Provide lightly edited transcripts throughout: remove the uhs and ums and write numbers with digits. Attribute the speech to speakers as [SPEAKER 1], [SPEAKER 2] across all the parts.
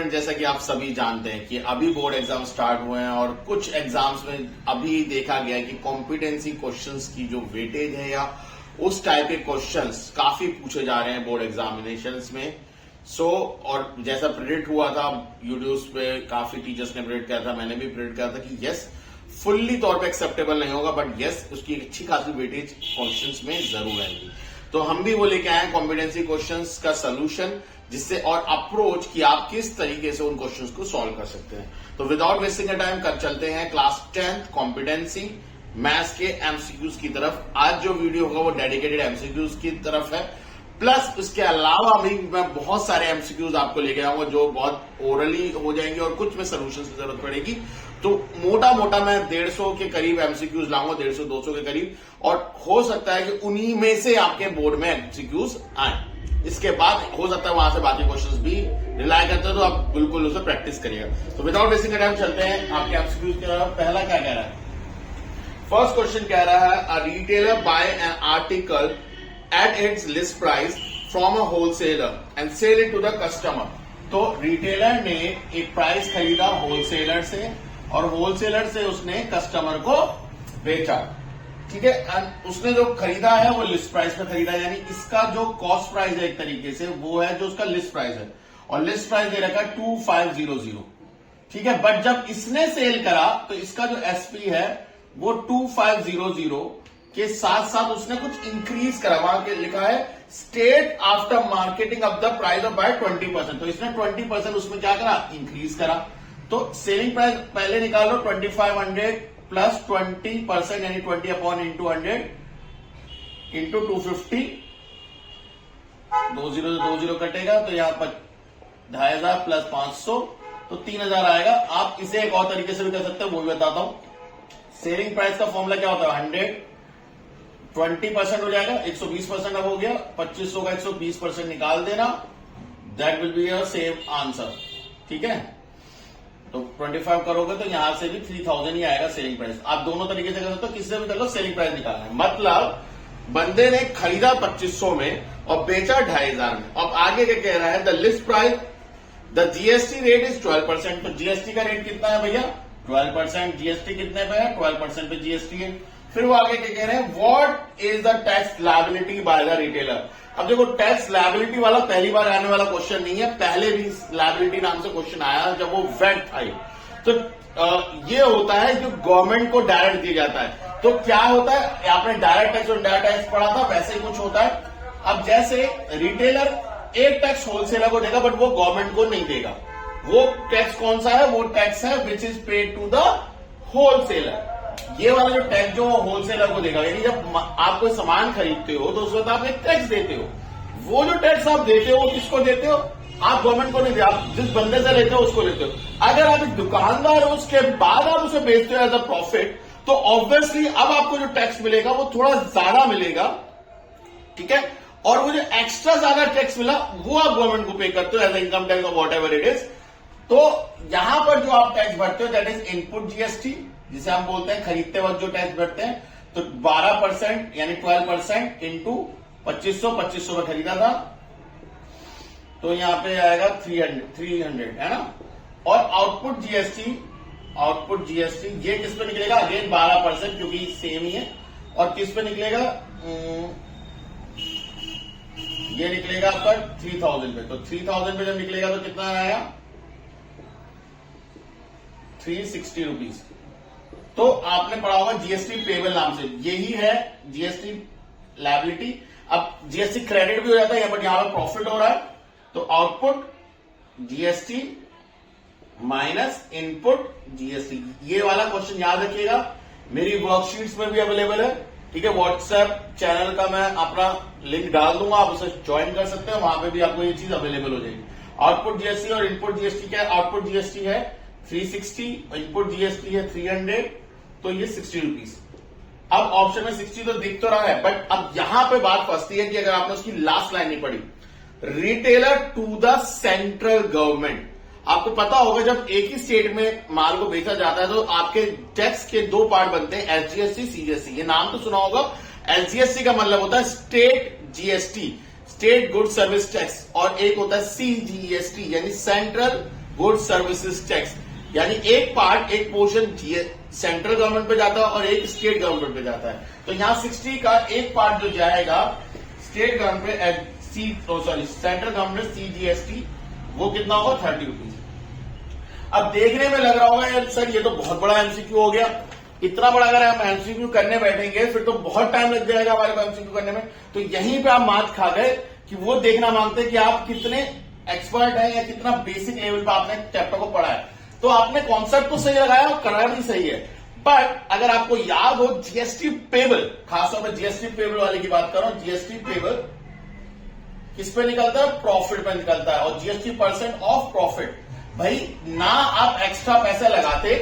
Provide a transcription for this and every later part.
[SPEAKER 1] Student, जैसा कि आप सभी जानते हैं कि अभी बोर्ड एग्जाम स्टार्ट हुए हैं और कुछ एग्जाम्स में अभी देखा गया है कि कॉम्पिटेंसी क्वेश्चंस की जो वेटेज है या उस टाइप के क्वेश्चंस काफी पूछे जा रहे हैं बोर्ड एग्जामिनेशंस में। और जैसा प्रेडिक्ट हुआ था यूट्यूब पे, काफी टीचर्स ने प्रेडिक्ट किया था, मैंने भी प्रेडिक्ट किया था कि यस, फुल्ली तौर पे एक्सेप्टेबल नहीं होगा, बट यस उसकी एक अच्छी खासी वेटेज क्वेश्चंस में जरूर आएगी। तो हम भी वो लेके आए हैं कॉम्पिटेंसी क्वेश्चंस का सोल्यूशन, जिससे और अप्रोच कि आप किस तरीके से उन क्वेश्चंस को सॉल्व कर सकते हैं। तो विदाउट वेस्टिंग टाइम कर चलते हैं क्लास 10th कॉम्पिटेंसी मैथ्स के एमसीक्यूज की तरफ। आज जो वीडियो होगा वो डेडिकेटेड एमसीक्यूज की तरफ है, प्लस उसके अलावा भी मैं बहुत सारे एमसीक्यूज आपको लेके आऊंगा जो बहुत ओरली हो जाएंगे और कुछ में सोल्यूशन की जरूरत पड़ेगी। तो मोटा मोटा मैं 150 के करीब एमसीक्यूज लाऊंगा, 150-200 के करीब, और हो सकता है कि उन्हीं में से आपके बोर्ड में एमसीक्यूज आए। इसके बाद हो सकता है वहां से बाकी क्वेश्चंस भी रिलाई करते हो, तो आप बिल्कुल उसे प्रैक्टिस करिएगा। तो विदाउट वेस्टिंग टाइम चलते हैं आपके एमसीक्यूज की तरफ। पहला क्या कह रहा है? फर्स्ट क्वेश्चन कह रहा है, a retailer buy an article at its list price from a wholesaler and sell it to the customer। तो रिटेलर ने एक प्राइस खरीदा होलसेलर से और होलसेलर से उसने कस्टमर को बेचा, ठीक है। उसने जो खरीदा है वो लिस्ट प्राइस पे खरीदा, यानी इसका जो कॉस्ट प्राइस है एक तरीके से वो है जो उसका लिस्ट प्राइस है, और लिस्ट प्राइस दे रखा है 2500, ठीक है। बट जब इसने सेल करा तो इसका जो एसपी है वो 2500 के साथ साथ उसने कुछ इंक्रीज करा, वहां के लिखा है state after marketing of the price of by 20%। तो इसने 20% उसमें क्या करा? इंक्रीज करा। तो सेलिंग प्राइस पहले निकालो 2500 प्लस 20%, यानी 20 अपॉन इंटू 100 इंटू 250, 20 से 20 कटेगा तो यहां पर 2500 प्लस 500 तो 3000 आएगा। आप इसे एक और तरीके से भी कर सकते हैं, वो भी बताता हूं। सेलिंग प्राइस का फॉर्मूला क्या होता है? 100 20% हो जाएगा, 120% अब हो गया, 2500 का 120% निकाल देना, that will be your same answer, ठीक है। तो 25 करोगे तो यहां से भी 3000 ही आएगा सेलिंग प्राइस। आप दोनों तरीके से कर सकते हो, किससे भी कर लो, सेलिंग प्राइस निकालना है। मतलब बंदे ने खरीदा 2500 में और बेचा 2500 में। अब आगे क्या कह रहा है? The list price, the GST rate is 12%। तो जीएसटी का रेट कितना है भैया? 12%। जीएसटी कितने पे है? 12% पे जीएसटी है। फिर वो आगे क्या कह रहे हैं? What is the tax liability by the retailer. अब देखो, टैक्स लायबिलिटी वाला पहली बार आने वाला क्वेश्चन नहीं है, पहले भी लायबिलिटी नाम से क्वेश्चन आया जब वो वेट आई। तो ये होता है जो गवर्नमेंट को डायरेक्ट दिया जाता है। तो क्या होता है? आपने डायरेक्ट टैक्स और इनडायरेक्ट टैक्स पढ़ा था, वैसे ही कुछ होता है। अब जैसे रिटेलर एक टैक्स होलसेलर को देगा, बट वो गवर्नमेंट को नहीं देगा। वो टैक्स कौन सा है? वो टैक्स है which is paid to the wholesaler. ये वाला जो टैक्स जो होलसेलर को देगा, यानी जब आप कोई सामान खरीदते हो तो उसमें आप एक टैक्स देते हो। वो जो टैक्स आप देते हो वो किसको देते हो? आप गवर्नमेंट को नहीं देते, आप जिस बंदे से लेते हो उसको देते हो। अगर आप एक दुकानदार हो, उसके बाद आप उसे बेचते हो एज अ प्रॉफिट, तो ऑब्वियसली अब आपको जो टैक्स मिलेगा वो थोड़ा ज्यादा मिलेगा, ठीक है। और वो जो एक्स्ट्रा ज्यादा टैक्स मिला वो आप गवर्नमेंट को पे करते हो एज इनकम टैक्स और वॉट एवर इट इज। तो यहां पर जो आप टैक्स भरते हो दैट इज इनपुट जीएसटी, जिसे हम बोलते हैं खरीदते वक्त जो टैक्स भरते हैं। तो 12% यानी 12% इंटू 2500 में खरीदा था तो यहां पे आएगा 300 है ना। और आउटपुट जीएसटी ये किस पे निकलेगा? अगेन 12%, क्योंकि सेम ही है। और किस पे निकलेगा? ये निकलेगा आपका 3000 पे। तो 3000 पे जब निकलेगा तो कितना आएगा? 360 रुपीज। तो आपने पढ़ा होगा जीएसटी पेबल नाम से, यही है जीएसटी लायबिलिटी। अब जीएसटी क्रेडिट भी हो जाता है, बट यहां पर प्रॉफिट हो रहा है। तो output GST minus input GST, ये वाला क्वेश्चन याद रखिएगा। मेरी वर्कशीट्स में भी अवेलेबल है, ठीक है। व्हाट्सएप चैनल का मैं अपना लिंक डाल दूंगा, आप उसे ज्वाइन कर सकते हैं, वहां पे भी आपको ये चीज अवेलेबल हो जाएगी। आउटपुट जीएसटी और इनपुट जीएसटी क्या है? आउटपुट जीएसटी है 360, इनपुट जीएसटी है 300, तो ये 60 रुपीज। अब ऑप्शन में 60 तो दिख तो रहा है, बट अब यहां पे बात फंसती है कि अगर आपने उसकी लास्ट लाइन नहीं पढ़ी, retailer to the central government. आपको पता होगा जब एक ही स्टेट में माल को बेचा जाता है तो आपके टैक्स के दो पार्ट बनते हैं, एसजीएसटी, सीजीएसटी। ये नाम तो सुना होगा। एसजीएसटी का मतलब होता है state GST, state good service tax, और एक होता है सीजीएसटी यानी सेंट्रल गुड्स सर्विसेज टैक्स, यानी एक पार्ट, एक पोर्शन सेंट्रल गवर्नमेंट पे जाता है और एक स्टेट गवर्नमेंट पे जाता है। तो यहां 60 का एक पार्ट जो जाएगा स्टेट गवर्नमेंट पे, सेंट्रल गवर्नमेंट CGST, वो कितना होगा 30 रुपीज। अब देखने में लग रहा होगा यार सर ये तो बहुत बड़ा एमसीक्यू हो गया, इतना बड़ा अगर हम एमसीक्यू करने बैठेंगे फिर तो बहुत टाइम लग जाएगा हमारे को एमसीक्यू करने में। तो यहीं पे आप मात खा गए कि वो देखना मांगते हैं कि आप कितने एक्सपर्ट हैं या कितना बेसिक लेवल पर आपने चैप्टर को पढ़ा है। तो आपने कॉन्सेप्ट तो सही लगाया और करना भी सही है, बट अगर आपको याद हो जीएसटी पेबल, खासतौर पर जीएसटी पेबल वाले की बात करो, जीएसटी पेबल किस पे निकलता है? प्रॉफिट पे निकलता है, और जीएसटी परसेंट ऑफ प्रॉफिट। भाई ना आप एक्स्ट्रा पैसे लगाते,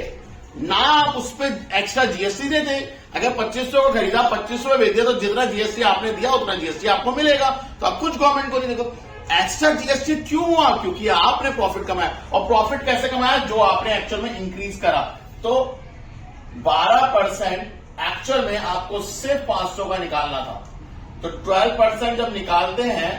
[SPEAKER 1] ना आप उस पर एक्स्ट्रा जीएसटी देते। अगर 2500 को खरीदा, 2500 बेच दिया, तो जितना जीएसटी आपने दिया उतना जीएसटी आपको मिलेगा। तो आप कुछ गवर्नमेंट को नहीं देखो। एक्स्ट्रा जीएसटी क्यों हुआ? क्योंकि आपने प्रॉफिट कमाया, और प्रॉफिट कैसे कमाया? जो आपने एक्चुअल में इंक्रीज करा। तो 12% एक्चुअल में आपको सिर्फ 500 का निकालना था। तो 12% जब निकालते हैं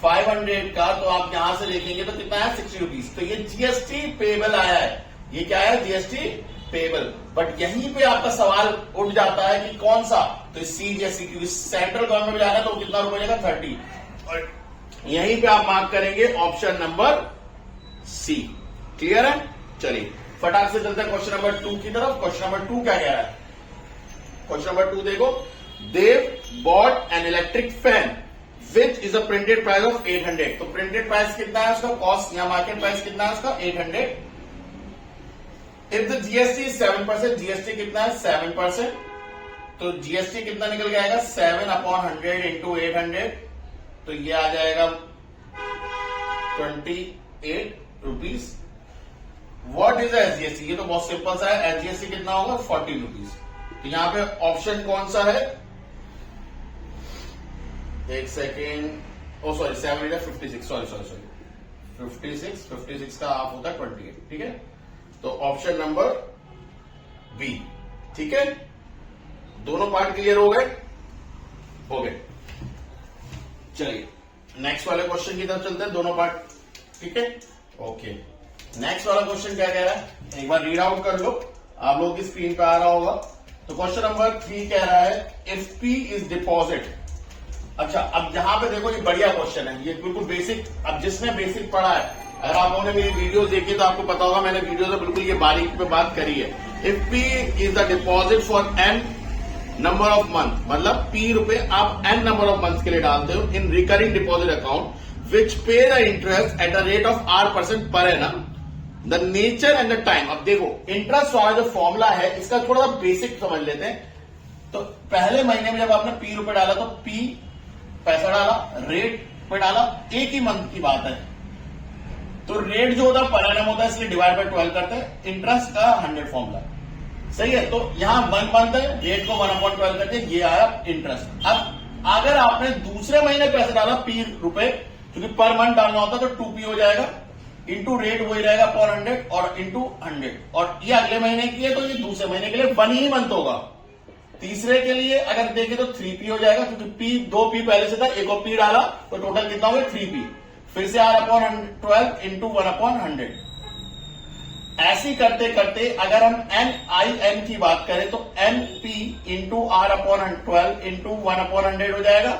[SPEAKER 1] 500 का, तो आप यहां से देखेंगे तो कितना है? 60 रुपीज। तो ये जीएसटी पेबल आया है। ये क्या है? GST payable. बट यहीं पे आपका सवाल उठ जाता है कि कौन सा? तो सीजीएसटी, क्योंकि सेंट्रल गवर्नमेंट में जाना है तो कितना रुपए जाएगा? 30। और यहीं पे आप मार्क करेंगे ऑप्शन नंबर सी। क्लियर है? चलिए फटाक से चलते हैं क्वेश्चन नंबर 2 की तरफ। क्वेश्चन नंबर 2 क्या कह रहा है? क्वेश्चन नंबर 2 देखो, Dev bought an electric fan which is a printed price of 800। तो प्रिंटेड प्राइस कितना है उसका? कॉस्ट या मार्केट प्राइस कितना है उसका? 800। If the GST is 7%, GST कितना है? 7%। तो जीएसटी कितना निकल के आएगा? 7/100 इंटू 800, तो ये आ जाएगा 28 रुपीज। What is SGST? ये तो बहुत सिंपल सा है। एसजीएसटी कितना होगा? 14 रुपीज। तो यहां पे ऑप्शन कौन सा है? एक सेकेंड, ओ सॉरी 7 है 56, सॉरी 56 का हाफ होता है 28। ठीक है, तो ऑप्शन नंबर बी। ठीक है, दोनों पार्ट क्लियर हो गए? हो गए। चलिए नेक्स्ट वाले क्वेश्चन की तरफ चलते हैं, दोनों पार्ट। ठीक है, ओके। नेक्स्ट वाला क्वेश्चन क्या कह रहा है? एक बार रीड आउट कर लो, आप लोगों की स्क्रीन पे आ रहा होगा। तो क्वेश्चन नंबर 3 कह रहा है इफ पी इज डिपॉजिट। अच्छा, अब यहां पे देखो ये बढ़िया क्वेश्चन है, ये बिल्कुल बेसिक। अब जिसने बेसिक पढ़ा है, अगर आप लोगों ने मेरी वीडियो देखी तो आपको पता होगा मैंने वीडियो से बिल्कुल ये बारीकी पे बात करी है। If P is the deposit for n number of month, मतलब पी रुपए आप एन नंबर ऑफ मंथ के लिए डालते हो इन रिकरिंग डिपॉजिट अकाउंट विच पे the interest at the rate of R% per annum, the nature and the time. अब देखो इंटरेस्ट वाला जो फॉर्मूला है इसका थोड़ा सा बेसिक समझ लेते हैं। तो पहले महीने में जब आपने पी रुपए डाला तो पी पैसा डाला, रेट पे डाला, एक ही मंथ की बात है। तो रेट जो होता है पर एनम होता है, इसलिए डिवाइड बाय 12 करते हैं। इंटरेस्ट का 100 फॉर्मूला, सही है। तो यहां 1 मंथ है, रेट को 1/12 करते हैं, ये आया इंटरेस्ट। अब अगर आपने दूसरे महीने पैसे डाला पी रुपए, क्योंकि पर मंथ डालना होता है तो 2p हो जाएगा, इंटू रेट वही रहेगा पर 100 और इंटू 100। और ये अगले महीने की है तो ये दूसरे महीने के लिए 1 ही मंथ होगा। तीसरे के लिए अगर देखें तो 3p हो जाएगा, क्योंकि p 2p पहले से था, एक और p डाला तो टोटल कितना हो गया? 3p। फिर से R/12 इंटू 1/100। ऐसी करते करते अगर हम NIN की बात करें तो NP इंटू R/12 इंटू 1/100 हो जाएगा।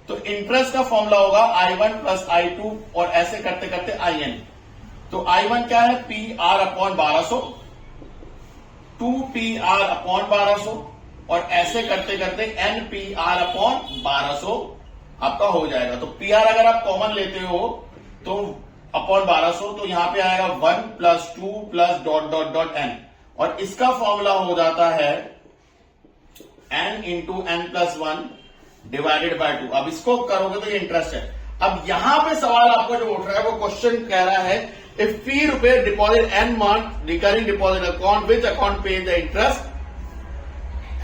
[SPEAKER 1] तो इंटरेस्ट का फॉर्मूला होगा I1 प्लस I2, और ऐसे करते करते IN। तो I1 क्या है? PR/1200, 2PR/1200, और ऐसे करते करते NPR/1200 आपका हो जाएगा। तो PR अगर आप कॉमन लेते हो तो अपॉन 1200, तो यहां पे आएगा 1 plus 2 plus dot dot dot n, और इसका फॉर्मूला हो जाता है n into n plus 1 divided by 2। अब इसको करोगे तो ये इंटरेस्ट है। अब यहां पे सवाल आपका जो उठ रहा है वो क्वेश्चन कह रहा है इफ फी रुपए deposit n month recurring deposit account which account pay the interest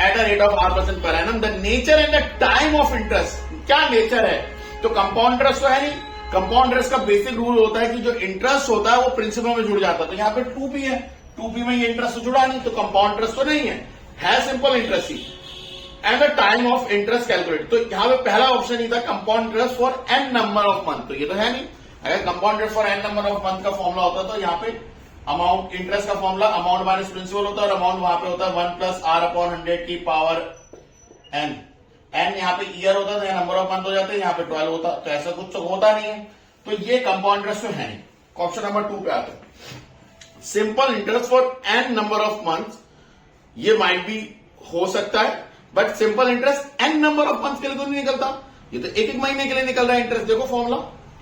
[SPEAKER 1] at a rate of R% per annum, the nature and the time of interest. क्या नेचर है? तो कंपाउंड इंटरेस्ट तो है नहीं। कंपाउंड इंटरेस्ट का basic rule होता है कि जो इंटरेस्ट होता है वो प्रिंसिपल में जुड़ जाता है। तो यहां पे 2p है, 2p में ये इंटरेस्ट तो जुड़ा नहीं, तो कंपाउंड इंटरेस्ट तो नहीं है सिंपल इंटरेस्ट ही। And the time of interest calculate, तो यहां पे पहला ऑप्शन ही था compound interest for n number of month, तो ये तो है नहीं। अगर compound interest for n number of month का फॉर्मूला होता तो यहाँ पे अमाउंट इंटरेस्ट का फॉर्मूला अमाउंट माइनस प्रिंसिपल होता है और अमाउंट वहां पे होता है 1 प्लस आर अपॉन 100 की पावर एन। एन यहाँ पे ईयर होता है, नंबर ऑफ मंथ हो जाते हैं, यहाँ पे 12 होता, तो ऐसा कुछ तो होता नहीं है, तो ये कंपाउंड इंटरेस्ट तो है नहीं। ऑप्शन नंबर 2 पे आते हैं। Simple interest for n number of month, ये माइट भी हो सकता है, but simple interest n number of month के लिए तो नहीं निकलता, ये तो एक एक महीने के लिए निकल रहा है इंटरेस्ट। देखो फॉर्मूला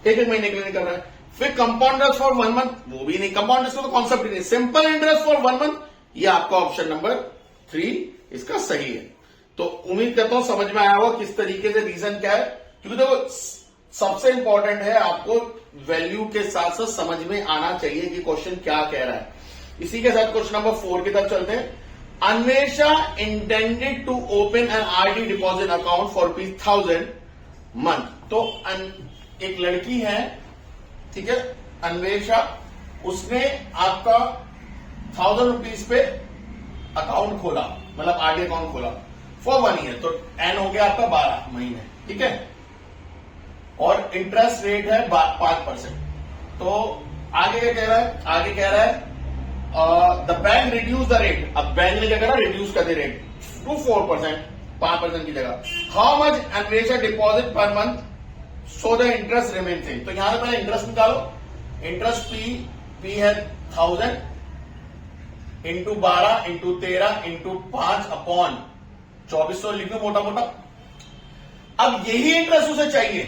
[SPEAKER 1] एक एक महीने के लिए निकल रहा है। फिर कंपाउंड इंटरेस्ट फॉर 1 मंथ, वो भी नहीं, कंपाउंड इंटरेस्ट का तो कॉन्सेप्ट ही नहीं। सिंपल इंटरेस्ट फॉर 1 मंथ, ये आपका ऑप्शन नंबर 3 इसका सही है। तो उम्मीद करता हूं समझ में आया होगा किस तरीके से रीजन क्या है, क्योंकि देखो सबसे इंपॉर्टेंट है आपको वैल्यू के साथ साथ समझ में आना चाहिए कि क्वेश्चन क्या कह रहा है। इसी के साथ क्वेश्चन नंबर 4 की तरफ चलते हैं। Anvesha intended to open an RD deposit account for ₹1000 month. तो एक लड़की है, ठीक है, अन्वेषा, उसने आपका 1000 रुपीज पे अकाउंट खोला, मतलब आरडी अकाउंट खोला फॉर 1 ईयर, तो एन हो गया आपका 12 महीने, ठीक है, और इंटरेस्ट रेट है 5%। तो आगे क्या कह रहा है, आगे कह रहा है the bank reduce the rate. अब बैंक ने क्या करा, रिड्यूस कर दे रेट टू 4%, 5% की जगह। How much Anvesha deposit per month so the interest remain same. तो यहां से पहले इंटरेस्ट निकालो। इंटरेस्ट पी है 1000 इंटू 12 इंटू 13 इंटू 5 अपॉन 2400 लिखो मोटा मोटा। अब यही इंटरेस्ट उसे चाहिए,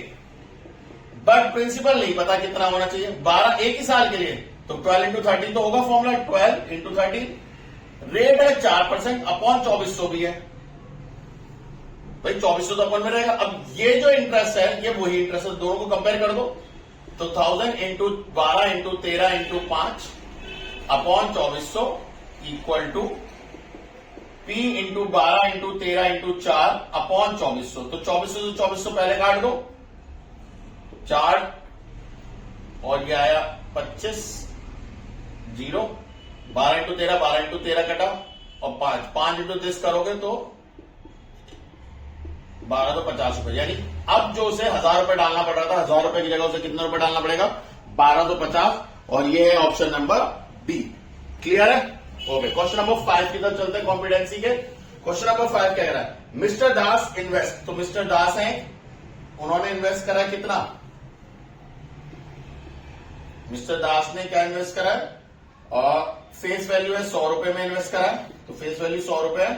[SPEAKER 1] बट प्रिंसिपल नहीं पता कितना होना चाहिए। 12 एक ही साल के लिए, तो 12 इंटू 13 तो होगा फॉर्मूला, 12 इंटू 13। रेट है 4% अपॉन 2400 भी है भाई, 2400 तो अपन में रहेगा। अब ये जो इंटरेस्ट है ये वही इंटरेस्ट है, दोनों को कंपेयर कर दो, तो 1000 into 12 into 13 into 5 upon 2400 equal to P into 12 into 13 into 4 upon 2400। तो 2400 से 2400 पहले काट दो, 4 और ये आया 25, 0, 12 इंटू 13, 12 इंटू 13 कटा और 5 इंटू 10 करोगे तो 12 तो 50 रुपए, यानी अब जो उसे 1000 रुपए डालना पड़ रहा था, 1000 रुपए की जगह उसे कितना रुपए डालना पड़ेगा, 12 तो 50, और ये है ऑप्शन नंबर बी। क्लियर है? ओके, क्वेश्चन नंबर 5 की तरफ चलते हैं कॉम्पिटेंसी के। क्वेश्चन नंबर 5 कह रहा है मिस्टर दास इन्वेस्ट। तो मिस्टर दास हैं, उन्होंने इन्वेस्ट करा कितना, मिस्टर दास ने क्या इन्वेस्ट करा है, और फेस वैल्यू है 100 रुपए में इन्वेस्ट करा है, तो फेस वैल्यू 100 रुपए है।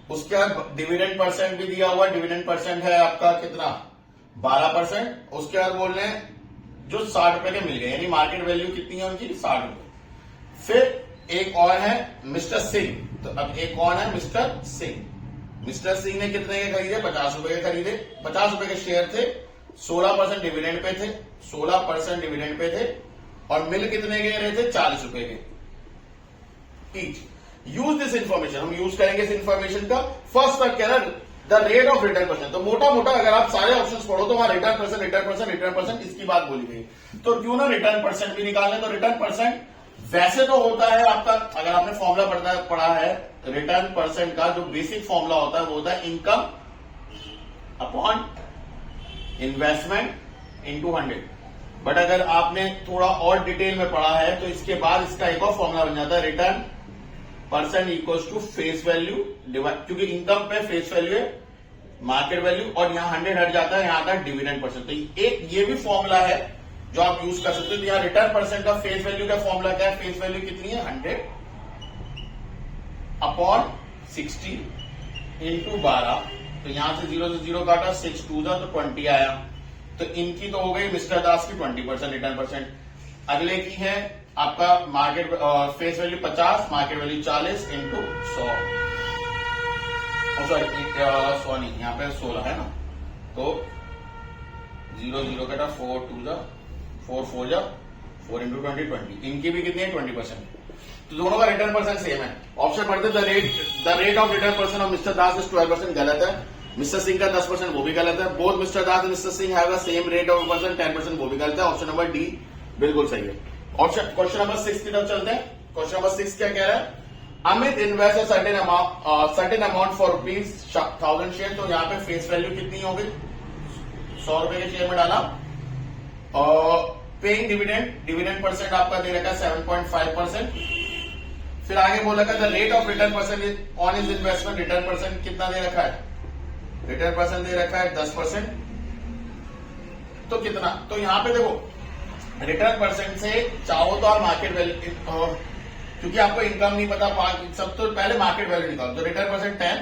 [SPEAKER 1] उसके बाद डिविडेंड परसेंट भी दिया हुआ, डिविडेंड परसेंट है आपका कितना, 12%। उसके बाद बोल रहे हैं जो 60 रुपए के मिल गए, यानी मार्केट वैल्यू कितनी है उनकी, 60 रुपए। फिर एक और है मिस्टर सिंह, तो अब एक और है मिस्टर सिंह। मिस्टर सिंह ने कितने के खरीदे, 50 रुपए के खरीदे, 50 रुपए के शेयर थे, 16% डिविडेंड पे थे, 16% डिविडेंड पे थे, और मिल कितने के रहे थे, 40 रुपए के ईच। यूज दिस इंफॉर्मेशन, हम यूज करेंगे इस इंफॉर्मेशन का। फर्स्ट तक कह रहा है the rate of return percent. तो मोटा मोटा अगर आप सारे ऑप्शंस पढ़ो तो वहां return percent return percent return percent इसकी बात बोली गई, तो क्यों ना रिटर्न परसेंट भी निकाल लें। तो रिटर्न परसेंट वैसे तो होता है आपका, अगर आपने फॉर्मूला पढ़ा है रिटर्न परसेंट का, जो बेसिक फॉर्मूला होता है वो होता है income upon investment into 100। But अगर आपने थोड़ा और डिटेल में पढ़ा है तो इसके बाद इसका एक और फॉर्मूला बन जाता है return percent equals to face value divide, क्योंकि इनकम पे फेस वैल्यू है मार्केट वैल्यू, और यहां 100 हट जाता है, यहां आता है डिविडेंड परसेंट। तो एक ये भी फॉर्मूला है जो आप यूज कर सकते हो। तो यहां रिटर्न परसेंट का फेस वैल्यू का फॉर्मूला क्या है, फेस वैल्यू कितनी है, 100 अपॉन 60 इंटू 12। तो यहां से 0 से 0 काटा, 6 2 था तो 20 आया। तो इनकी तो हो गई मिस्टर दास की 20% रिटर्न परसेंट। अगले की है आपका market face value 50, market value 40 into 100, sorry यहाँ पे 16 है ना, तो 0 0 कटा, 4 2 जा, 4 4 जा, 4 इंटू 20 20। इनकी भी कितनी है, 20%। तो दोनों का रिटर्न परसेंट सेम है। ऑप्शन पढ़ते the rate of return percent of mister Das is 12% गलत है। मिस्टर सिंह का 10% वो भी गलत है। Both mister Das and mister Singh have the same rate of percent 10% वो भी गलत है। ऑप्शन नंबर डी बिल्कुल सही है। ऑप्शन क्वेश्चन नंबर 6 की तरफ चलते हैं। क्वेश्चन नंबर 6 क्या कह रहा है, Amit invest certain amount for ₹1000 share. तो यहाँ पे फेस वैल्यू कितनी होगी, 100 रुपए के शेयर में डाला, और पेइंग डिविडेंड, डिविडेंड परसेंट आपका दे रखा है 7.5%। फिर आगे बोला था the rate of return percent on is investment, return percent कितना दे रखा है, रिटर्न परसेंट दे रखा है 10%। तो कितना, तो यहां पे देखो रिटर्न परसेंट से चाहो तो आप मार्केट वैल्यू, क्योंकि आपको इनकम नहीं पता, सब तो पहले मार्केट वैल्यू निकालो। तो return percent 10,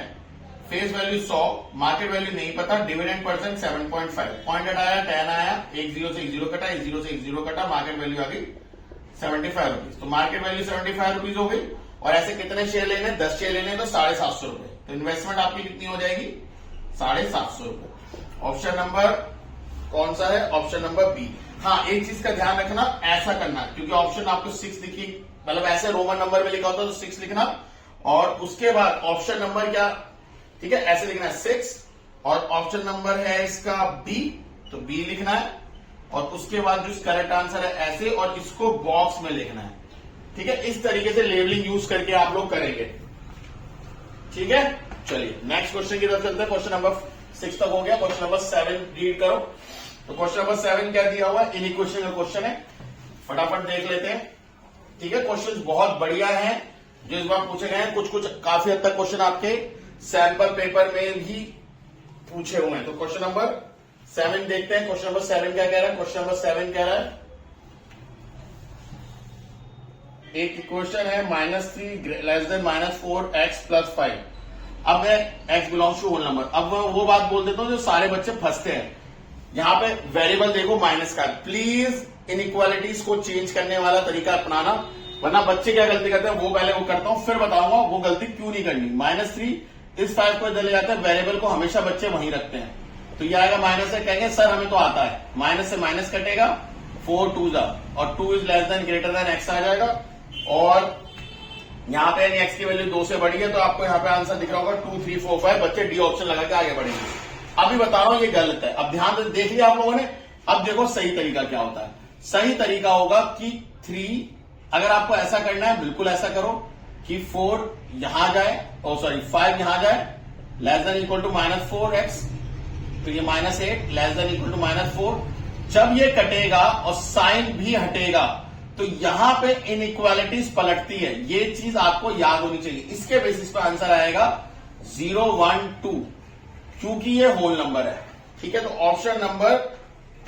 [SPEAKER 1] face value 100, market value नहीं पता, डिविडेंड परसेंट 7.5, पॉइंट आया 10 आया, एक जीरो से एक जीरो कटा, एक जीरो से एक जीरो कटा, मार्केट वैल्यू आ गई 75 रुपीज। तो मार्केट वैल्यू 75 रुपीज हो गई। और ऐसे कितने शेयर लेने, 10 शेयर लेने, तो 750 रुपए। तो इन्वेस्टमेंट आपकी कितनी हो जाएगी, 750 रुपए। ऑप्शन नंबर कौन सा है, ऑप्शन नंबर बी। हाँ, एक चीज का ध्यान रखना, ऐसा करना, क्योंकि ऑप्शन आपको 6 दिखी, मतलब ऐसे रोमन नंबर में लिखा होता तो 6 लिखना, और उसके बाद ऑप्शन नंबर क्या, ठीक है, ऐसे लिखना है 6, और ऑप्शन नंबर है इसका बी, तो बी लिखना है, और उसके बाद जो करेक्ट आंसर है ऐसे, और इसको बॉक्स में लिखना है। ठीक है, इस तरीके से लेबलिंग यूज करके आप लोग करेंगे। ठीक है, चलिए नेक्स्ट क्वेश्चन की तरफ चलते हैं। क्वेश्चन नंबर 6 तक हो गया, क्वेश्चन नंबर 7 रीड करो। तो क्वेश्चन नंबर 7 क्या दिया हुआ है, इनइक्वेशन का क्वेश्चन है, फटाफट देख लेते हैं। ठीक है, क्वेश्चन बहुत बढ़िया है जो इस बार पूछे गए हैं, कुछ कुछ काफी हद तक क्वेश्चन आपके सैंपल पेपर में भी पूछे हुए हैं। तो क्वेश्चन नंबर 7 देखते हैं। क्वेश्चन नंबर 7 क्या कह रहा है, क्वेश्चन नंबर 7 कह रहा है एक इक्वेशन है -3 लेस देन -4x + 5। अब मैं x belongs to whole number, अब वो बात बोल देता हूं जो सारे बच्चे फंसते हैं। यहां पे वेरिएबल देखो माइनस का, प्लीज इनइक्वालिटीज को चेंज करने वाला तरीका अपनाना, वरना बच्चे क्या गलती करते हैं, वो पहले वो करता हूं, फिर बताऊंगा वो गलती क्यों नहीं करनी। -3 इस 5 को इधर ले जाता है, वेरिएबल को हमेशा बच्चे वहीं रखते हैं। तो ये आएगा माइनस है, कहेंगे सर हमें तो आता है, माइनस से माइनस कटेगा, 4 2 और 2 is less then greater than x आ जाएगा। और यहां पे x की वैल्यू 2 से बड़ी है, तो आपको यहां पे आंसर दिख रहा होगा 2 3 4 5, बच्चे डी ऑप्शन लगा के आगे बढ़ेंगे। अभी बता रहा हूं ये गलत है, अब ध्यान से देख लिया आप लोगों ने। अब देखो सही तरीका क्या होता है, सही तरीका होगा कि 3, अगर आपको ऐसा करना है बिल्कुल ऐसा करो कि 4 यहां जाए, और सॉरी 5 यहां जाए, less than equal to -4x, तो ये -8 लेस देन इक्वल टू -4। जब ये कटेगा और साइन भी हटेगा, तो यहां पे इनइक्वालिटीज पलटती है, ये चीज आपको याद होनी चाहिए। इसके बेसिस पे आंसर आएगा 0 1 2, क्योंकि ये होल नंबर है। ठीक है, तो ऑप्शन नंबर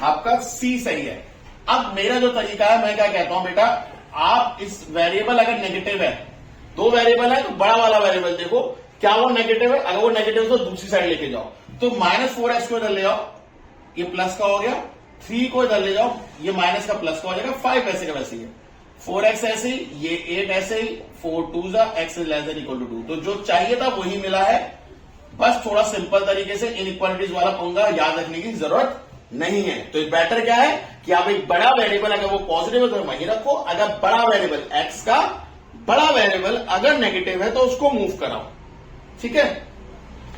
[SPEAKER 1] आपका सी सही है। अब मेरा जो तरीका है, मैं क्या कहता हूं बेटा, आप इस वेरिएबल अगर नेगेटिव है, 2 वेरिएबल है, तो बड़ा वाला वेरिएबल देखो क्या वो नेगेटिव है, अगर वो नेगेटिव है तो दूसरी साइड लेके जाओ। तो -4x को इधर ले आओ, ये प्लस का हो गया, 3 को इधर ले जाओ, ये माइनस का प्लस का हो जाएगा, 5 ऐसे का वैसे ही है, 4x ऐसे ही, ये 8 ऐसे ही, 4 2 x is less than equal to 2। तो जो चाहिए था वही मिला है, बस थोड़ा सिंपल तरीके से इनइक्वालिटीज वाला पंगा याद रखने की जरूरत नहीं है। तो बेटर क्या है कि आप एक बड़ा वेरिएबल अगर वो पॉजिटिव है तो वहीं रखो, अगर बड़ा वेरिएबल x का बड़ा वेरिएबल अगर नेगेटिव है तो उसको मूव कराओ। ठीक है,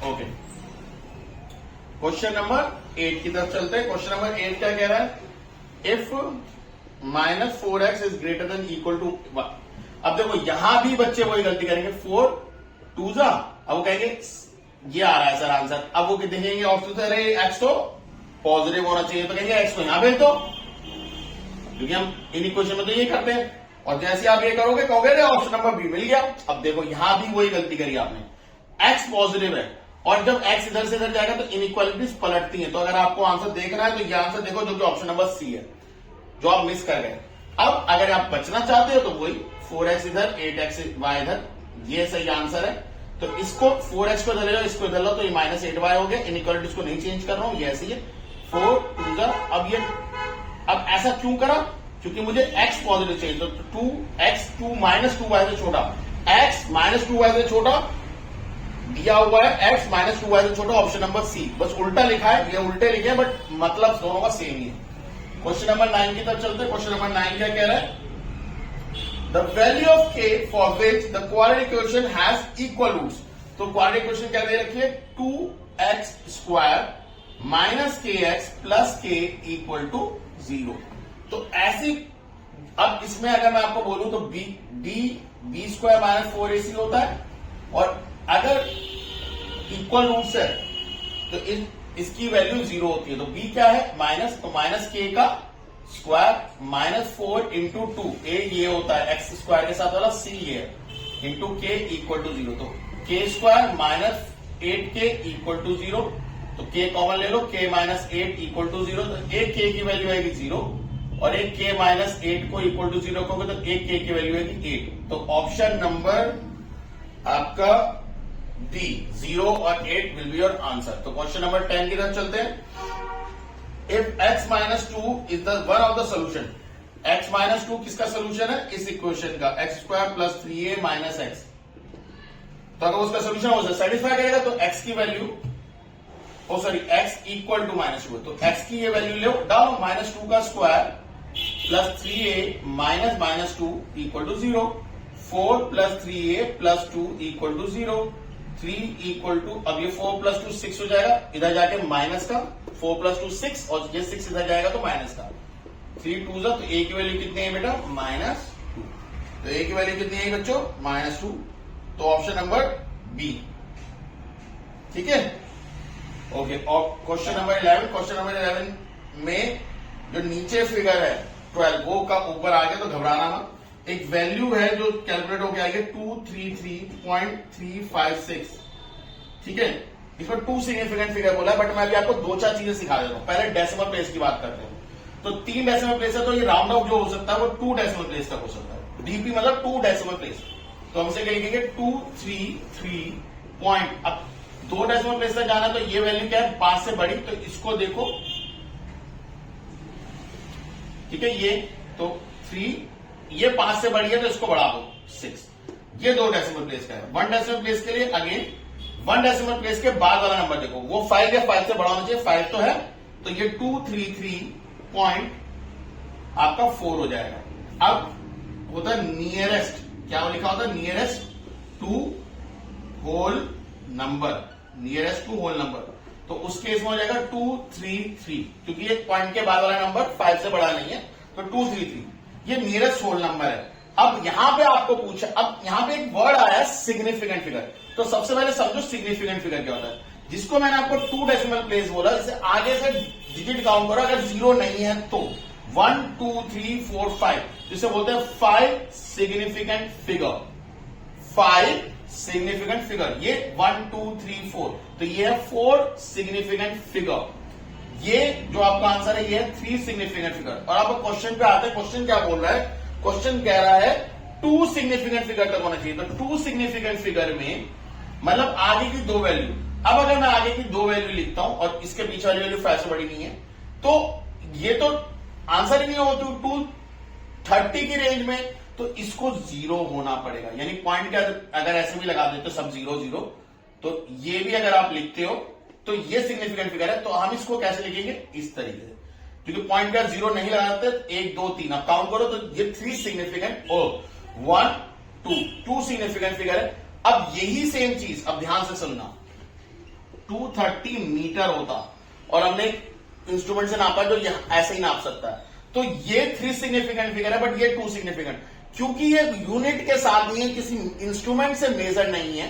[SPEAKER 1] ओके। क्वेश्चन नंबर 8 की तरफ चलते हैं। क्वेश्चन नंबर 8 क्या कह रहा है, if -4x is greater than equal to 1। अब देखो यहां भी बच्चे वही गलती करेंगे, 4 2 अब वो कहेंगे ये आ रहा है सर आंसर। अब वो देखेंगे ऑप्शन से, अरे x तो पॉजिटिव होना चाहिए, तो कहेंगे x को यहां भेज दो, क्योंकि हम इन इक्वेशन में तो ये करते हैं। और जैसे आप ये करोगे कहोगे ऑप्शन नंबर बी मिल गया। अब देखो यहां भी वही गलती करी आपने, x पॉजिटिव है, और जब x इधर से इधर जाएगा तो इनइक्वालिटीज पलटती हैं। तो अगर आपको आंसर देखना है तो ये आंसर देखो जो कि ऑप्शन नंबर सी है, जो आप मिस कर गए। अब अगर आप बचना चाहते हो तो वही 4x इधर 8x y इधर, ये सही आंसर है। तो इसको 4x को इधर ले लो, इसको इधर लो, तो ये -8y हो गया। इनइक्वालिटीज को नहीं चेंज कर रहा हूं, ये ऐसी है, 4 2 अब ये, अब ऐसा क्यों करा, क्योंकि मुझे x पॉजिटिव चाहिए, तो 2x 2 -2y से छोटा, x -2y से छोटा दिया हुआ है, x -2y से छोटा, ऑप्शन नंबर सी। बस उल्टा लिखा है, ये उल्टे लिखे हैं, बट मतलब दोनों का सेम ही है। क्वेश्चन नंबर 9 की तरफ चलते हैं। क्वेश्चन नंबर 9 क्या कह रहा है, the value of k for which the quadratic equation has equal roots. तो क्वाड्रेटिक इक्वेशन क्या दे रखी है, 2x² -kx + k = 0। तो ऐसी, अब इसमें अगर मैं आपको बोलूं तो b² -4ac होता है, और अगर इक्वल रूट्स है तो इसकी वैल्यू 0 होती है। तो b क्या है, माइनस, तो -k का स्क्वायर माइनस 4 इंटू 2, ए ये होता है एक्स स्क्वायर के साथ वाला, सी ये इंटू के इक्वल टू 0। तो के square minus 8k equal to 0, तो के कॉमन ले लो, के माइनस 8 इक्वल टू 0, तो एक के की वैल्यू आएगी 0 और एक के माइनस 8 को इक्वल टू 0 कहोगे तो एक के की वैल्यू आएगी 8। तो ऑप्शन नंबर आपका डी 0 और 8 विल बी योर आंसर। तो क्वेश्चन नंबर 10 की तरफ चलते हैं। If x minus 2 is the one of the solution, x minus 2 किसका सोल्यूशन है? इस इक्वेशन का, x square plus 3a minus x. तो अगर उसका सोल्यूशन हो सेटिस्फाई करेगा तो x की value, oh sorry x equal to minus 2, तो x की ये वैल्यू ले डालो, माइनस 2 का square plus 3a minus minus 2 equal to 0, 4 plus 3a plus 2 equal to 0, 3 equal to, अब ये 4 प्लस 2 6 हो जाएगा, इधर जाके माइनस का 4 प्लस 2 6 और ये 6 इधर जाएगा तो माइनस का 3 2 तो a की वैल्यू कितनी है बेटा? माइनस 2। तो a की वैल्यू कितनी है बच्चों? माइनस 2। तो ऑप्शन नंबर बी, ठीक है। ओके, और क्वेश्चन नंबर 11, क्वेश्चन नंबर 11 में जो नीचे फिगर है 12 वो का ऊपर आ गया तो घबराना मत। एक वैल्यू है जो कैलकुलेट होकर आएगी 233.356, ठीक है। इसमें 2 सिग्निफिकेंट फिगर बोला है, बट मैं अभी आपको 2-4 चीजें सिखा देता हूं। पहले डेसिमल प्लेस की बात करते हैं। तो 3 डेसिमल प्लेस है, तो ये राउंड ऑफ जो हो सकता है वो 2 डेसिमल प्लेस तक हो सकता है। डीपी मतलब 2 डेसिमल प्लेस। तो हमसे क्या लिखेंगे? 233 पॉइंट। अब 2 डेसिमल प्लेस तक जाना, तो ये वैल्यू क्या है? 5 से बड़ी, तो इसको देखो, ठीक है। ये तो 3, ये 5 से बड़ी है तो इसको बढ़ा दो 6। ये 2 डेसिमल प्लेस का है। 1 डेसिमल प्लेस के लिए अगेन 1 डेसिमल प्लेस के बाद वाला नंबर देखो, वो 5 या 5 से बड़ा होना चाहिए, 5 तो है, तो ये 233 पॉइंट आपका 4 हो जाएगा। अब होता है नियरेस्ट, क्या लिखा होता है? Nearest to whole number, nearest to whole number. तो उस केस में हो जाएगा 233, क्योंकि एक पॉइंट के बाद वाला नंबर 5 से बड़ा नहीं है, तो 233 ये नियरेस्ट होल नंबर है। अब यहां पे आपको पूछा, अब यहां पे एक वर्ड आया सिग्निफिकेंट फिगर। तो सबसे पहले समझो सिग्निफिकेंट फिगर क्या होता है, जिसको मैंने आपको 2 डेसिमल प्लेस बोला, जैसे आगे से डिजिट काउंट करो, अगर 0 नहीं है तो 1 2 3 4 5, जिसे बोलते हैं 5 सिग्निफिकेंट फिगर। 5 सिग्निफिकेंट फिगर, ये 1 2 3 4, तो ये है 4 सिग्निफिकेंट फिगर। ये जो आपका आंसर है ये है 3 सिग्निफिकेंट फिगर। और आपको क्वेश्चन पे आते हैं, क्वेश्चन क्या बोल रहा है? क्वेश्चन कह रहा है 2 सिग्निफिकेंट फिगर तक होना चाहिए। तो 2 सिग्निफिकेंट फिगर में मतलब आगे की 2 वैल्यू। अब अगर मैं आगे की 2 वैल्यू लिखता हूं और इसके पीछे वाली वैल्यू 5 से बड़ी नहीं है, तो ये तो आंसर ही नहीं होगा। तो 230 की रेंज में, तो इसको 0 होना पड़ेगा। यानी पॉइंट का अगर ऐसे भी लगा देते तो सब 0 0, तो ये भी अगर आप लिखते हो तो ये सिग्निफिकेंट फिगर है। तो हम इसको कैसे लिखेंगे? इस तरीके से, क्योंकि पॉइंट का 0 नहीं लगाते। 1 2 3 अब काउंट करो तो ये 3 सिग्निफिकेंट, ओ 1 2 सिग्निफिकेंट फिगर है। अब यही सेम चीज, अब ध्यान से सुनना, 230 मीटर होता और हमने इंस्ट्रूमेंट से नापा जो ऐसे ही नाप सकता है, तो ये 3 सिग्निफिकेंट फिगर है, बट ये 2 सिग्निफिकेंट, क्योंकि ये यूनिट के साथ नहीं है, किसी इंस्ट्रूमेंट से मेजर नहीं है,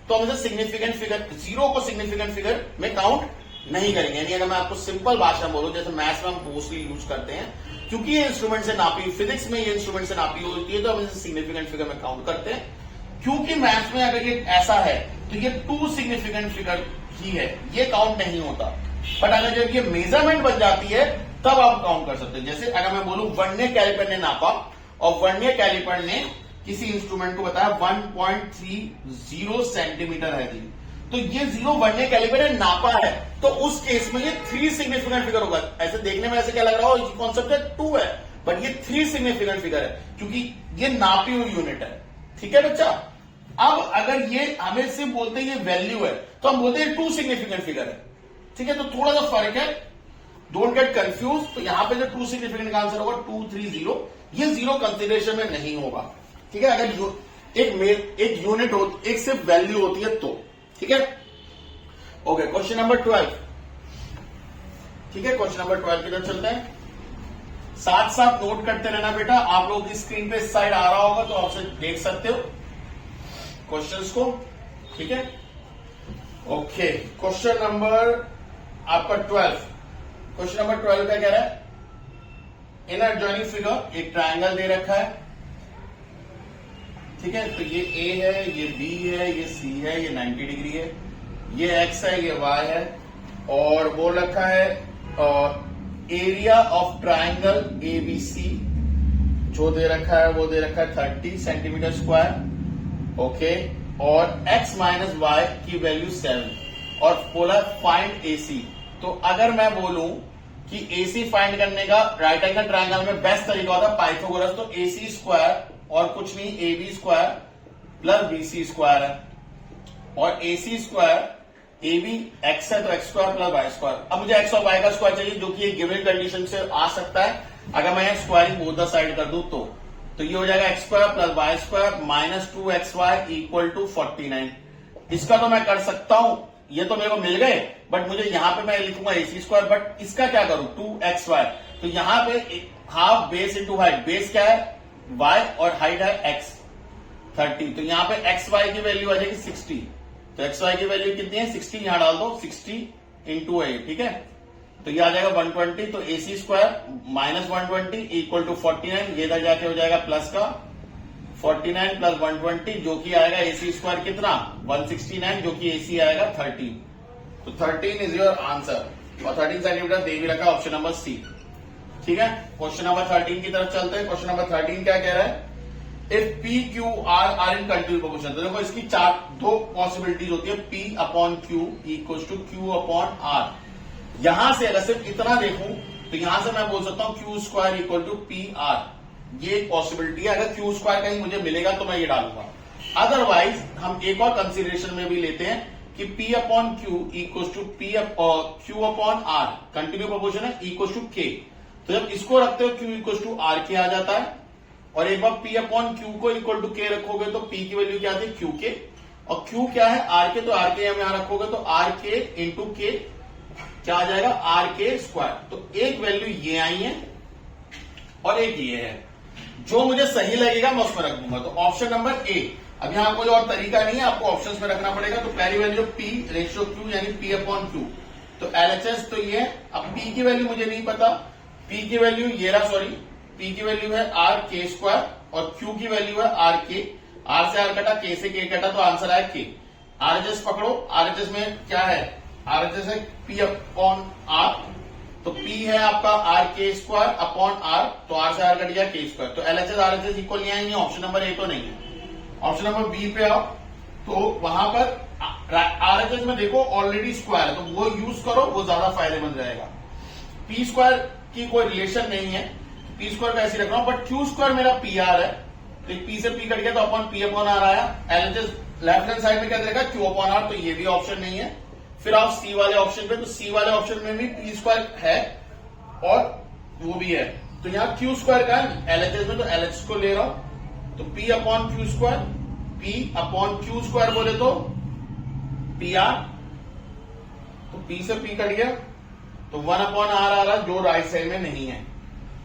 [SPEAKER 1] तो हम इसे सिग्निफिकेंट फिगर, 0 को सिग्निफिकेंट फिगर में काउंट नहीं करेंगे। यानी अगर मैं आपको सिंपल भाषा बोलूं, जैसे मैथ्स में हम मोस्टली यूज करते हैं, क्योंकि ये इंस्ट्रूमेंट से नापी, फिजिक्स में ये इंस्ट्रूमेंट से नापी होती है, तो हम इसे सिग्निफिकेंट फिगर में काउंट करते हैं। क्योंकि मैथ्स में अगर ये ऐसा है तो ये 2 सिग्निफिकेंट फिगर ही है, ये काउंट नहीं होता। बट अगर जब ये मेजरमेंट बन जाती है तब आप काउंट कर सकते हैं। जैसे अगर मैं बोलूं वर्नियर कैलिपर ने नापा और वर्नियर कैलिपर ने किसी इंस्ट्रूमेंट को बताया 1.30 सेंटीमीटर है, तो ये 0 वर्नियर कैलिपर ने नापा है, तो उस केस में ये 3 सिग्निफिकेंट फिगर होगा। ऐसे देखने में ऐसे क्या लग रहा हो, कॉन्सेप्ट है 2 है, बट ये 3 सिग्निफिकेंट फिगर है, क्योंकि ये नापी हुई यूनिट है। ठीक है बच्चा। अब अगर ये हमें सिर्फ बोलते हैं ये वैल्यू है, तो हम बोलते हैं 2 सिग्निफिकेंट फिगर है। ठीक है, तो थोड़ा सा फर्क है, डोंट गेट कंफ्यूज। तो यहां पे जो 2 सिग्निफिकेंट का आंसर होगा 230, ये 0 कंसिडरेशन में नहीं होगा। ठीक है, अगर एक यूनिट हो, एक सिर्फ वैल्यू होती है तो। ठीक है, ओके, क्वेश्चन नंबर 12। ठीक है, क्वेश्चन नंबर 12 की तरफ चलते हैं। साथ साथ नोट करते रहना बेटा, आप लोग की स्क्रीन पे इस साइड आ रहा होगा तो आपसे देख सकते हो क्वेश्चंस को। ठीक है, ओके, क्वेश्चन नंबर आपका 12, क्वेश्चन नंबर 12 क्या कह रहा है? इन एडजॉइनिंग फिगर एक ट्रायंगल दे रखा है, ठीक है। तो ये ए है, ये बी है, ये सी है, ये 90 डिग्री है, ये एक्स है, ये वाई है, और बोल रखा है एरिया ऑफ ट्रायंगल एबीसी जो दे रखा है वो दे रखा है 30 सेंटीमीटर स्क्वायर, ओके। और x माइनस वाई की वैल्यू 7 और बोला फाइंड एसी। तो अगर मैं बोलूं कि एसी फाइंड करने का राइट एंगल ट्रायंगल में बेस्ट तरीका होता है पाइथागोरस, तो एसी स्क्वायर और कुछ नहीं A B square plus BC square है, और AC square A B x है तो x square plus y square. अब मुझे एक्स और वाई का स्क्वायर चाहिए जो कि एक गिवन कंडीशन से आ सकता है अगर मैं स्क्वायरिंग बोथ द साइड कर दूं तो ये हो जाएगा x square plus y square minus 2xy equal to 49। इसका तो मैं कर सकता हूं, ये तो मेरे को मिल गए, बट मुझे यहां पे मैं लिखूंगा एसी स्क्वायर, बट इसका क्या करूं 2xy। तो यहां पे half base into height, base क्या है y और हाइट है x 30, तो यहां पे xy की वैल्यू आ जाएगी 60। तो xy की वैल्यू कितनी है 60, यहां डाल दो 60 इंटू ए, ठीक है। तो ये आ जाएगा 120, तो AC square minus 120 equal to 49, ये इधर जाके हो जाएगा प्लस का 49 प्लस 120 जो कि आएगा एसी स्क्वायर कितना 169, जो कि एसी आएगा 13। तो 13 इज योर आंसर, और 13 सेंटीमीटर दे भी रखा ऑप्शन नंबर सी, ठीक है। क्वेश्चन नंबर 13 की तरफ चलते हैं। क्वेश्चन नंबर 13 क्या कह रहा है, if P Q R in continuous proportion. तो देखो इसकी दो पॉसिबिलिटीज होती है, P upon Q equal to Q upon R. यहां से अगर सिर्फ इतना देखूं तो यहां से मैं बोल सकता हूं Q square equal to P R, ये एक पॉसिबिलिटी है। अगर क्यू स्क्वायर कहीं मुझे मिलेगा तो मैं ये डालूंगा, अदरवाइज हम एक और कंसिडरेशन में भी लेते हैं कि P upon Q equal to Q upon R, continue proportion है, इक्वल टू के। तो जब इसको रखते हो Q इक्वल टू आर के आ जाता है, और एक बार P अपॉन क्यू को इक्वल टू के रखोगे तो P की वैल्यू क्या आती है क्यू के, और Q क्या है आर के, तो आर के हम यहां रखोगे तो आर के इंटू के क्या आ जाएगा आर के स्क्वायर। तो एक वैल्यू ये आई है और एक ये है, जो मुझे सही लगेगा मैं उसमें रख दूंगा। तो ऑप्शन नंबर ए, अब यहां कोई और तरीका नहीं है, आपको ऑप्शंस में रखना पड़ेगा। तो पहली वैल्यू P रेशियो Q यानी P अपॉन क्यू, तो LHS तो ये है। अब P की वैल्यू मुझे नहीं पता, P की वैल्यू ये रहा, सॉरी P की वैल्यू है आर के स्क्वायर और Q की वैल्यू है आर के, आर से आर कटा, के से के कटा, तो आंसर आया के। RHS पकड़ो, RHS में क्या है, RHS है P अपॉन आर, तो P है आपका आर के स्क्वायर अपॉन आर, तो आर से आर कट गया के स्क्वायर, तो LHS RHS इक्वल नहीं आएंगे। ऑप्शन नंबर ए तो नहीं है। ऑप्शन नंबर बी पे आओ, तो वहां पर RHS में देखो ऑलरेडी स्क्वायर है, तो वो यूज करो, वो ज्यादा फायदेमंद रहेगा। पी स्क्वायर की कोई रिलेशन नहीं है, पी स्क्वायर का ऐसे रख रहा हूं, बट क्यू स्क्वायर मेरा पी आर है, तो पी से पी कट गया तो अपॉन पी अपॉन आर आया। LHS लेफ्ट हैंड साइड में क्या देगा क्यू अपॉन आर, तो ये भी ऑप्शन नहीं है। फिर आप सी वाले ऑप्शन पे, तो सी वाले ऑप्शन में भी पी स्क्वायर है और वो भी है, तो यहां क्यू स्क्वायर का है LHS में, तो LHS को ले रहा हूं, तो P upon Q square, P upon Q square बोले तो पी आर, तो पी से पी कट गया तो 1 अपॉन आर आ रहा, जो राइट साइड में नहीं है।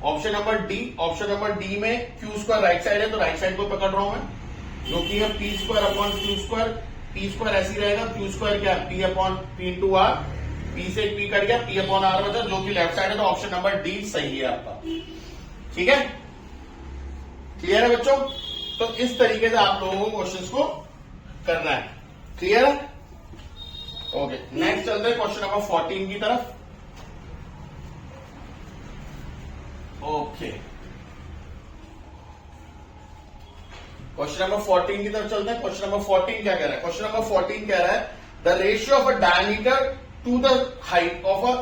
[SPEAKER 1] Option number D, option number D में क्यू स्क्वायर राइट साइड है, तो राइट साइड को पकड़ रहा हूं मैं, जो कि है P square upon Q square. P square ऐसे ही रहेगा, क्यू स्क्वायर क्या है P upon P into R, P से पी कट गया, पी अपॉन आर बचा, जो कि लेफ्ट साइड है, तो ऑप्शन नंबर डी सही है आपका, ठीक है। क्लियर है बच्चों? तो इस तरीके से आप लोगों को क्वेश्चंस को करना है, क्लियर है? ओके, नेक्स्ट चलते हैं क्वेश्चन नंबर 14 की तरफ। ओके, क्वेश्चन नंबर 14 की तरफ चलते हैं। क्वेश्चन नंबर 14 क्या कह रहा है? क्वेश्चन नंबर 14 कह रहा है the ratio of a diameter to the height of a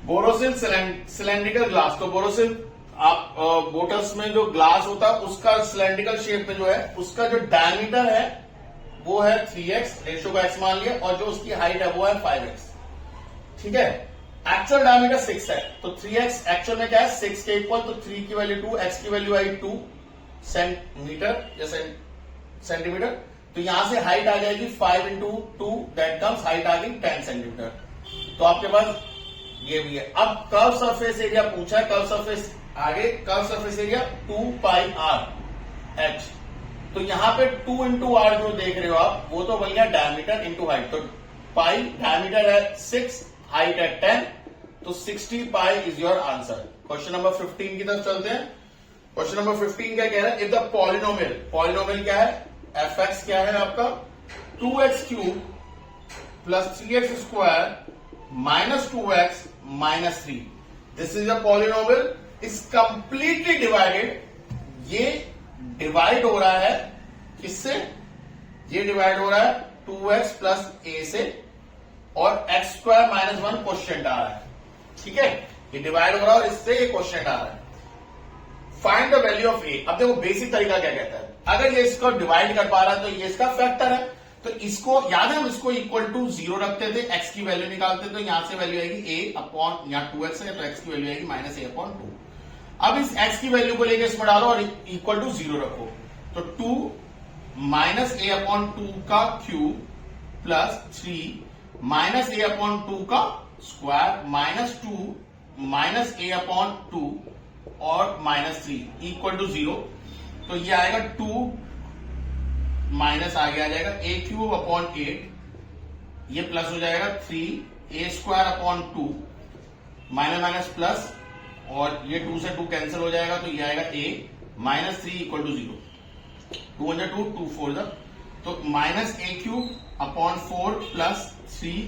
[SPEAKER 1] Borosil cylindrical glass. तो बोरोसिल आप बोटल्स में जो ग्लास होता है उसका सिलेंड्रिकल शेप में जो है उसका जो डायमीटर है वो है 3x, रेशियो को x मान लिया, और जो उसकी हाइट है वो है 5x, ठीक है। एक्चुअल डायमीटर 6 है, तो 3x एक्चुअल में क्या है 6 के इक्वल, तो 3 की वैल्यू 2, x की वैल्यू आई 2 सेंटीमीटर या सेंटीमीटर, तो यहां से हाइट आ जाएगी 5 इंटू 2, दैट कम्स हाइट आ गई 10 सेंटीमीटर। तो आपके पास ये भी है। अब कर्व सरफेस एरिया पूछा है, कर्व सरफेस आगे कर्व सरफेस एरिया 2 पाई आर एच, तो यहां पे 2 इंटू आर जो देख रहे हो आप वो तो बन गया डायमीटर इंटू हाइट, तो पाई डायमीटर है 6, हाइट है 10, तो 60 pi is your answer. Question number 15 की तरफ चलते हैं। क्वेश्चन नंबर 15 क्या कह रहा है, इफ द पॉलिनोमियल क्या है, एफ एक्स क्या है आपका 2x cube plus 3x square minus 2x minus 3, this is a polynomial is completely divided. ये डिवाइड हो रहा है किससे, ये डिवाइड हो रहा है 2x प्लस a से, और x स्क्वायर माइनस 1 क्वोशिएंट आ रहा है। ठीक है, ये डिवाइड हो रहा है और इससे ये क्वोशिएंट आ रहा है। Find the value of a। अब देखो बेसिक तरीका क्या कहता है, अगर ये इसको डिवाइड कर पा रहा है तो ये इसका फैक्टर है, तो इसको याद है हम इसको इक्वल टू 0 रखते थे, x की वैल्यू निकालते, तो यहां से वैल्यू आएगी a अपॉन, यहाँ 2x है तो x की वैल्यू आएगी माइनस a अपॉन 2। अब इस x की वैल्यू को लेकर इसमें डालो और इक्वल टू 0 रखो, तो 2 माइनस a अपॉन 2 का cube plus 3 minus a upon 2 का square minus 2 minus a upon 2 और माइनस 3 इक्वल टू 0। तो ये आएगा 2 माइनस आगे आ जाएगा a क्यूब अपॉन 8, ये प्लस हो जाएगा 3 a square upon 2 minus minus plus, और ये 2 से 2 कैंसिल हो जाएगा, तो ये आएगा a माइनस 3 इक्वल टू 0। 2 1 2 2 4 जा, तो minus a cube upon 4 plus 3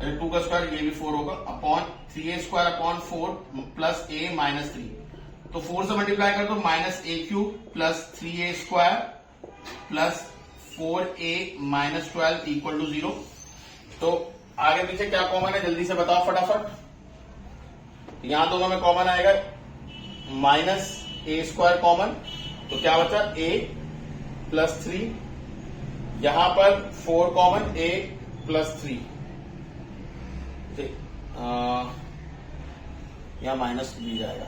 [SPEAKER 1] 2 का स्क्वायर, ये भी 4 होगा, upon 3a square upon 4 plus a minus 3, तो 4 से मल्टीप्लाई कर दो, minus a cube plus 3a square plus 4a minus 12 equal to 0। तो आगे पीछे क्या कॉमन है जल्दी से बताओ फटाफट। यहां दोनों में कॉमन आएगा माइनस a स्क्वायर कॉमन, तो क्या बचा a प्लस 3, यहां पर 4 कॉमन a प्लस 3, यहां माइनस भी जाएगा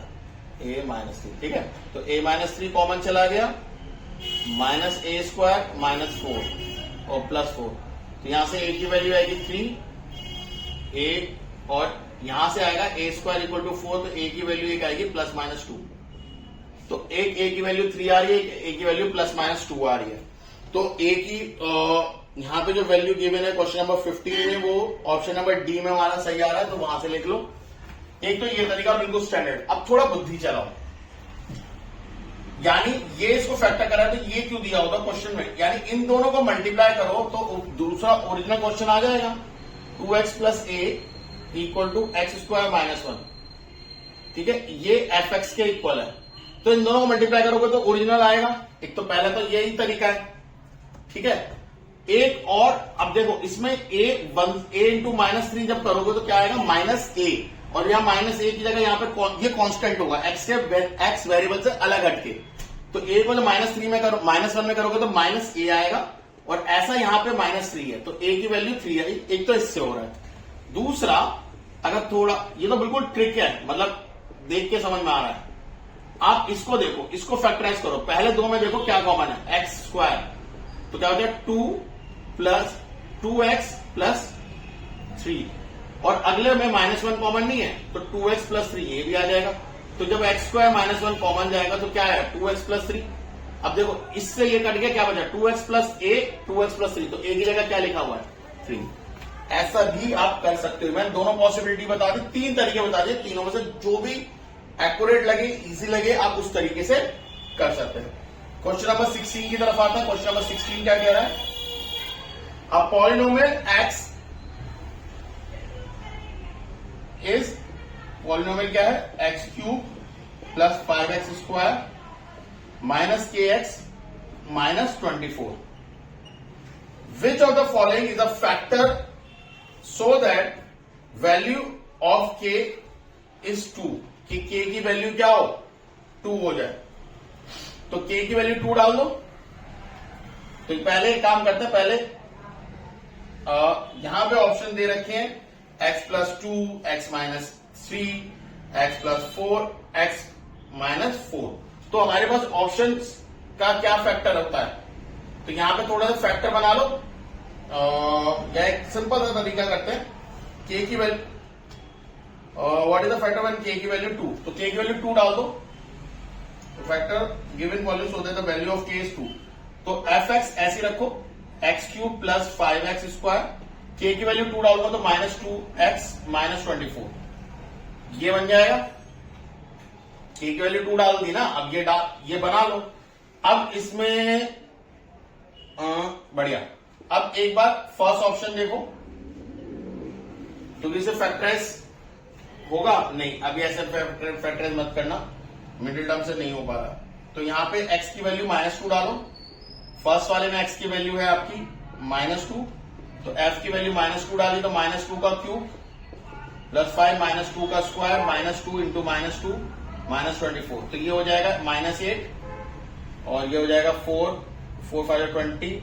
[SPEAKER 1] a माइनस 3। ठीक है, तो a माइनस 3 कॉमन चला गया, माइनस a स्क्वायर माइनस 4 और प्लस 4, तो यहां से a की वैल्यू आएगी 3 a, और यहां से आएगा a स्क्वायर इक्वल टू 4, तो a की वैल्यू एक आएगी प्लस माइनस 2, तो एक a की वैल्यू 3 आ रही है, a की वैल्यू प्लस माइनस 2 आ रही है। तो a की यहां पे जो वैल्यू गिवन है क्वेश्चन नंबर 15 में, वो ऑप्शन नंबर डी में हमारा सही आ रहा है, तो वहां से लिख लो। एक तो ये तरीका बिल्कुल स्टैंडर्ड। अब थोड़ा बुद्धि चलाओ, यानी ये इसको फैक्टर करा तो ये क्यों दिया होगा क्वेश्चन में, यानी इन दोनों को मल्टीप्लाई करो तो दूसरा ओरिजिनल क्वेश्चन आ जाएगा 2x plus a equal to x square minus 1। ठीक है, ये एफ एक्स के इक्वल है, तो इन दोनों को मल्टीप्लाई करोगे तो ओरिजिनल आएगा। एक तो पहला तो यही तरीका है। ठीक है, एक और अब देखो इसमें a इंटू माइनस 3 जब करोगे तो क्या आएगा माइनस a, और यहां माइनस a की जगह यहां पर ये कांस्टेंट होगा x के x वेरिएबल से अलग हटके, तो a को माइनस 3 में करो, माइनस 1 में करोगे तो माइनस a आएगा, और ऐसा यहां पे माइनस 3 है तो a की वैल्यू 3 है। एक तो इससे हो रहा है। दूसरा, अगर थोड़ा, ये तो बिल्कुल ट्रिक है, मतलब देख के समझ में आ रहा है, आप इसको देखो, इसको फैक्टराइज करो, पहले दो में देखो क्या कॉमन है, एक्स स्क्वायर, तो क्या हो जाए 2 प्लस 2x प्लस 3, और अगले में माइनस 1 कॉमन नहीं है तो 2x प्लस 3 ये भी आ जाएगा, तो जब x स्क्वायर माइनस 1 कॉमन जाएगा तो क्या है 2x प्लस 3। अब देखो इससे ये कट गया, क्या बचा 2x plus a 2x plus 3, तो a की जगह क्या लिखा हुआ है 3। ऐसा भी आप कर सकते हो। मैंने दोनों पॉसिबिलिटी बता दी, 3 तरीके बता दिए, तीनों में से जो भी एक्यूरेट लगे, इजी लगे, आप उस तरीके से कर सकते हैं। क्वेश्चन नंबर 16 की तरफ आता है। क्वेश्चन नंबर 16 क्या कह रहा है, a polynomial x is, polynomial क्या है x cube plus 5x square minus kx minus 24। Which of the following is a factor so that value of k is 2, कि k की वैल्यू क्या हो 2 हो जाए, तो k की वैल्यू 2 डाल दो। तो पहले एक काम करते हैं, पहले यहां पे ऑप्शन दे रखे हैं x plus 2, x minus 3, x plus 4, x minus 4, तो हमारे पास ऑप्शन का क्या फैक्टर होता है, तो यहां पे थोड़ा सा फैक्टर बना लो, या एक सिंपल सा तरीका करते हैं, k की value what is the factor when k की वैल्यू 2, तो k की वैल्यू 2 डाल दो, तो factor given volume so that the value of k is 2, तो एफ एक्स ऐसे रखो, x cube plus 5x square, k की वैल्यू 2 डालूंगा तो माइनस 2x माइनस 24, ये बन जाएगा, के की वैल्यू 2 डाल दी ना, अब ये बना लो। अब इसमें बढ़िया, अब एक बार फर्स्ट ऑप्शन देखो, क्योंकि इसे फैक्टराइज होगा नहीं, अभी ऐसे फैक्टराइज मत करना, मिडिल टर्म से नहीं हो पा रहा। तो यहां पे x की वैल्यू -2 डालो, फर्स्ट वाले में x की वैल्यू है आपकी -2, तो f की वैल्यू -2 डाली तो -2 का क्यूब प्लस 5 -2 का स्क्वायर -2 इंटू -2 -24, तो ये हो जाएगा -8 और ये हो जाएगा 4 4 5 20,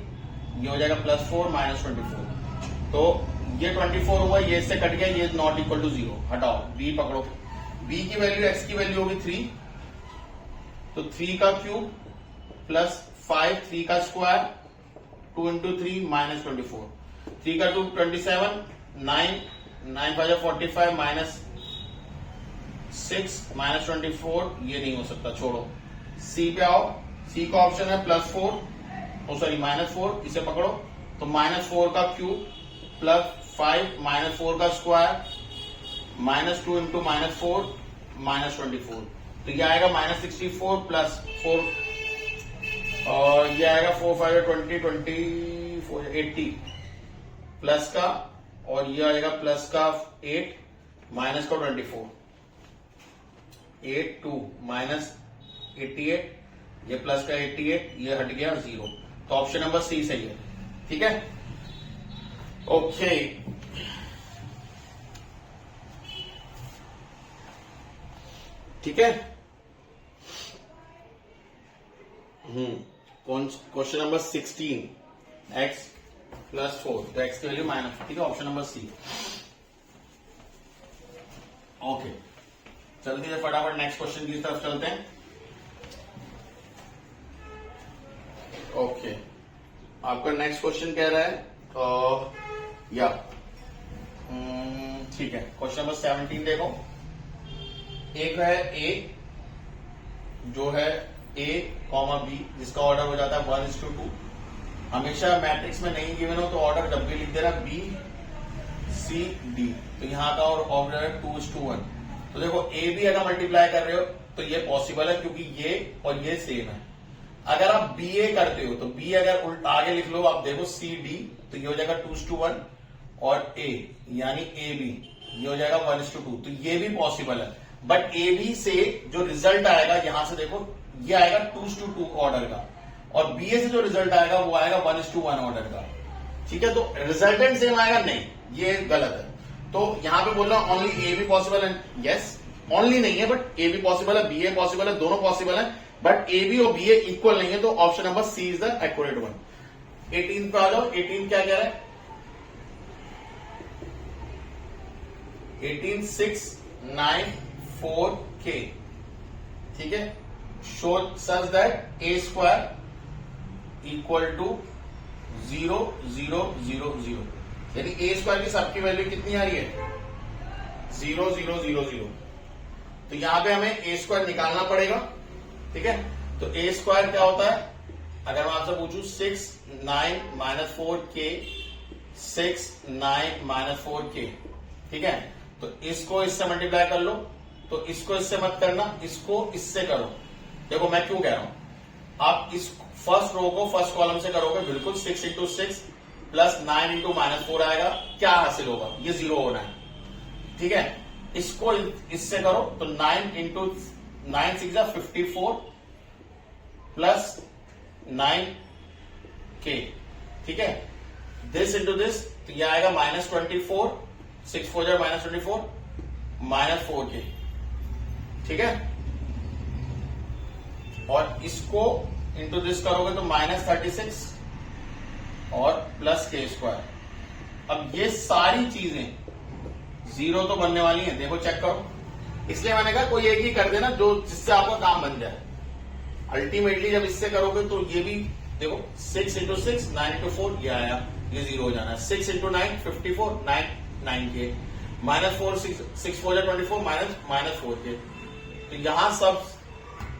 [SPEAKER 1] ये हो जाएगा +4 -24, तो ये 24 हुआ, ये इससे कट गया, ये नॉट इक्वल टू 0, हटाओ, b पकड़ो, b की वैल्यू x की वैल्यू होगी 3, तो 3 का क्यूब प्लस 5 3 का स्क्वायर 2 इंटू 3 -24, 3 का क्यूब 27, 9 9 5 45 -6 -24, ये नहीं हो सकता, छोड़ो। c पे आओ, c का ऑप्शन है +4, -4, इसे पकड़ो, तो -4 का क्यूब प्लस 5 -4 का स्क्वायर -2 इंटू -4 -24, तो ये आएगा -64 प्लस 4, और ये आएगा 4 5 20 24 80 प्लस का, और ये आएगा प्लस का 8 माइनस का 24, 8 2 -88, ये प्लस का 88, ये हट गया 0, तो ऑप्शन नंबर सी सही है। ठीक है, ओके। ठीक है, क्वेश्चन नंबर 16, x +4, तो x की वैल्यू -, ठीक है, ऑप्शन नंबर सी। ओके, जल्दी से फटाफट नेक्स्ट क्वेश्चन की तरफ चलते हैं। ओके, आपका नेक्स्ट क्वेश्चन कह रहा है या ठीक है, क्वेश्चन नंबर 17 देखो, एक है a, जो है a, b, जिसका ऑर्डर हो जाता है 1:2, हमेशा मैट्रिक्स में नहीं गिवन हो तो ऑर्डर जब भी लिख देना b c d, तो यहां का और ऑर्डर है 2:1, तो देखो a b अगर मल्टीप्लाई कर रहे हो तो ये पॉसिबल है, क्योंकि ये और ये सेम है। अगर आप बी ए करते हो तो बी अगर उल्टा आगे लिख लो, आप देखो सी डी, तो ये हो जाएगा 2:1, और ए यानी ए बी, ये हो जाएगा 1:2, तो ये भी पॉसिबल है। बट ए बी से जो रिजल्ट आएगा, यहां से देखो, ये आएगा 2:2 ऑर्डर का, और बी ए से जो रिजल्ट आएगा वो आएगा 1:1 ऑर्डर का। ठीक है, तो रिजल्टेंट सेम आएगा, नहीं, ये गलत है। तो यहां पे बोल रहा हूं ओनली ए बी पॉसिबल है, यस, ओनली नहीं है, बट ए बी पॉसिबल है, बी ए पॉसिबल है, दोनों पॉसिबल है, बट ए बी और बी ए इक्वल नहीं है, तो option number C is the accurate one. 18 पे आ जाओ, 18 क्या कह रहा है, 18 6 9 4 k, ठीक है, show such that a square equal to 0 0 0 0, यानी a स्क्वायर की सबकी वैल्यू कितनी आ रही है, 0 0 0 0, तो यहां पे हमें a स्क्वायर निकालना पड़ेगा। ठीक है, तो a स्क्वायर क्या होता है, अगर मैं आपसे पूछूं 6 9 -4 k, 6 9 -4 k, ठीक है, तो इसको इससे मल्टीप्लाई कर लो, तो इसको इससे मत करना, इसको इससे करो। देखो मैं क्यों कह रहा हूं, आप इस फर्स्ट रो को फर्स्ट कॉलम से करोगे, बिल्कुल 6 × 6 प्लस 9 × -4 आएगा, क्या हासिल होगा, ये 0 होना है। ठीक है, इसको इससे करो, तो 9 × 9 6 54 प्लस 9 k, ठीक है, दिस इंटू दिस, तो ये आएगा -24, 6 4 -24 -4 k, ठीक है, और इसको इंटू दिस करोगे तो -36 और प्लस k स्क्वायर। अब ये सारी चीजें 0 तो बनने वाली हैं, देखो चेक करो, इसलिए मैंने कहा कोई एक ही कर देना जो जिससे आपका काम बन जाए। अल्टीमेटली जब इससे करोगे तो ये भी देखो, 6 × 6 9 × 4, ये आया, ये 0 हो जाना है, 6 × 9 54 9 k, -4 6 4 24 -4 k, तो यहां सब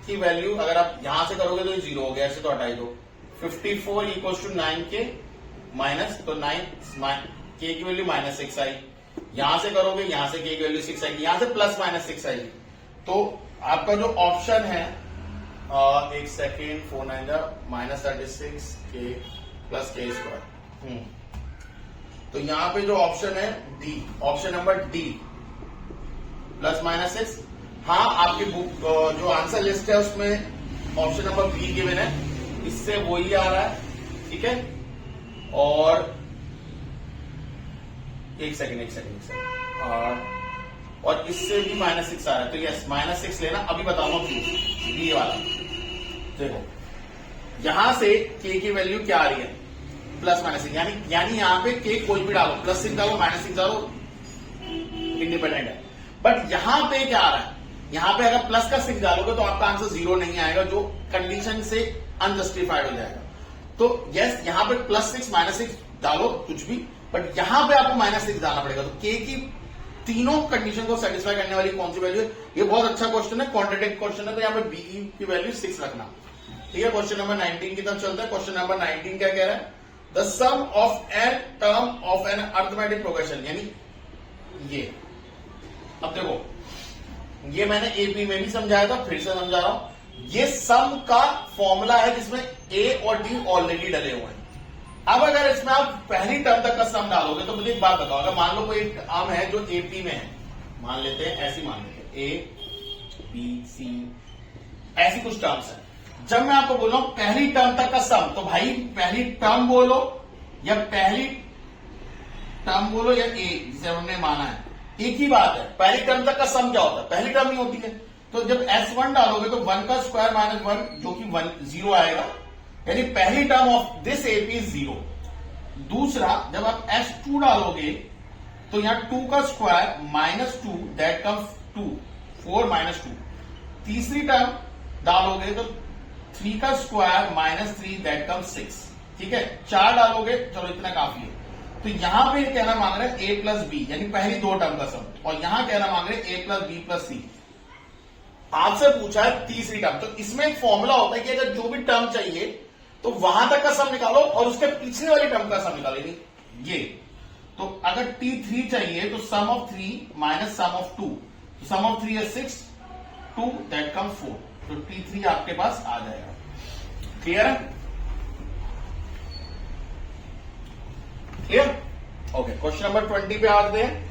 [SPEAKER 1] की वैल्यू अगर आप यहां से करोगे तो ये 0 हो गया, ऐसे तो हटाई दो, 54 = 9 k माइनस, तो 9 k की वैल्यू -6 आई, यहां से करोगे, यहां से के की वैल्यू 6 आएगी, यहां से प्लस माइनस 6 आएगी। तो आपका जो ऑप्शन है, एक सेकेंड, 4 9 जा -36 के प्लस के स्क्वायर। तो यहां पे जो ऑप्शन है D, option number D, plus minus 6। हाँ, आपकी बुक जो आंसर लिस्ट है उसमें ऑप्शन नंबर बी गिवन है, इससे वही आ रहा है, ठीक है। और एक सेकंड, और इससे भी -6 आ रहा है, तो यस -6 लेना। अभी बताऊंगा क्यों, बी वाला। देखो यहां से के की वैल्यू क्या आ रही है, प्लस माइनस 6, यानी यहां पे के कोई भी डालो, +6 डालो, -6 डालो, इंडिपेंडेंट है। बट यहां पे क्या आ रहा है, यहां पे अगर प्लस का 6 डालोगे तो आपका आंसर 0 नहीं आएगा, जो कंडीशन से अनजस्टिफाइड हो जाएगा। तो यस, यहां पे +6 -6 डालो कुछ भी, बट यहां पे आपको -6 डालना पड़ेगा। तो के की तीनों कंडीशन को सेटिस्फाई करने वाली कौन सी वैल्यू है? ये बहुत अच्छा क्वेश्चन है, क्वांटिटेटिव क्वेश्चन है, तो यहां पे बी की वैल्यू 6 रखना, ठीक है। क्वेश्चन नंबर 19 की तरफ चलता है। क्वेश्चन नंबर 19 क्या कह रहा है? The sum of n term of an arithmetic progression, यानी ये, अब देखो ये मैंने एपी में भी समझाया था, फिर से समझा रहा हूं। ये सम का फॉर्मूला है जिसमें ए और डी ऑलरेडी डले हुए हैं। अब अगर इसमें आप पहली टर्म तक का सम डालोगे तो मुझे एक बात बताओ, अगर मान लो कोई एक टर्म है जो एपी में है, मान लेते हैं, ऐसी मान लेते हैं ए बी सी, ऐसी कुछ टर्म्स है। जब मैं आपको बोल रहा हूं पहली टर्म तक का सम, तो भाई पहली टर्म बोलो या पहली टर्म बोलो या ए, जिसे हमने माना है, एक ही बात है। पहली टर्म तक का सम क्या होता है? पहली टर्म ही होती है। तो जब S1 डालोगे तो 1 का स्क्वायर -1, जो कि 0 आएगा, यानी पहली term of this AP is 0। दूसरा, जब आप S2 डालोगे तो यहां 2 का स्क्वायर -2, दैट कम्स 2, 4 -2। तीसरी टर्म डालोगे तो 3 का स्क्वायर -3, दैट कम्स 6, ठीक है। 4 डालोगे, चलो इतना काफी है। तो यहां पे कहना मांग रहे हैं a प्लस बी, यानी पहली दो टर्म का सम, और यहां कहना मांग रहे हैं a प्लस बी प्लस सी। आपसे पूछा है तीसरी टर्म, तो इसमें एक फॉर्मूला होता है कि अगर जो भी टर्म चाहिए तो वहां तक का सम निकालो और उसके पिछले वाली टर्म का सम निकालो, ये। तो अगर t3 चाहिए तो सम ऑफ 3 माइनस सम ऑफ 2, तो सम ऑफ 3 is 6, 2, दैट कम्स 4, तो t3 आपके पास आ जाएगा। क्लियर है? क्लियर? ओके, क्वेश्चन नंबर 20 पे आते हैं।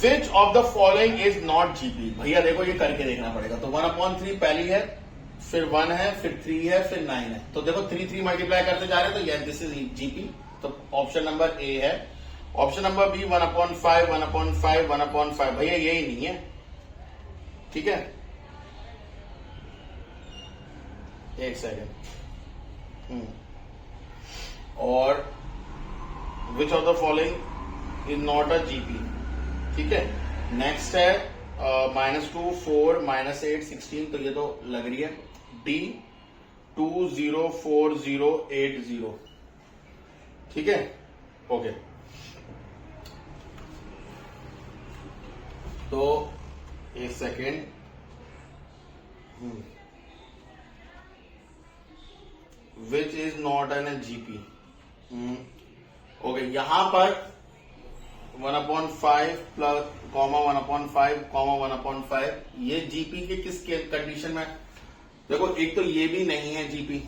[SPEAKER 1] विच of the following is not GP? भैया देखो ये करके देखना पड़ेगा। तो 1/3 पहली है, फिर 1 है, फिर 3 है, फिर 9 है। तो देखो 3 मल्टीप्लाई करते जा रहे हैं, तो यह दिस इज जीपी। तो ऑप्शन नंबर ए है। ऑप्शन नंबर बी 1/5, 1/5, 1/5, भैया यही नहीं है, ठीक है। एक सेकेंड। और विच of the following is not a GP, ठीक है। नेक्स्ट है -2, 4, -8, 16, तो ये तो लग रही है डी 204080, ठीक है। ओके, तो एक second, which is not an GP. Okay, यहां पर 1/5 प्लस कॉमा 1/5 कॉमा 1/5, ये जीपी के किस कंडीशन में? देखो एक तो ये भी नहीं है जीपी,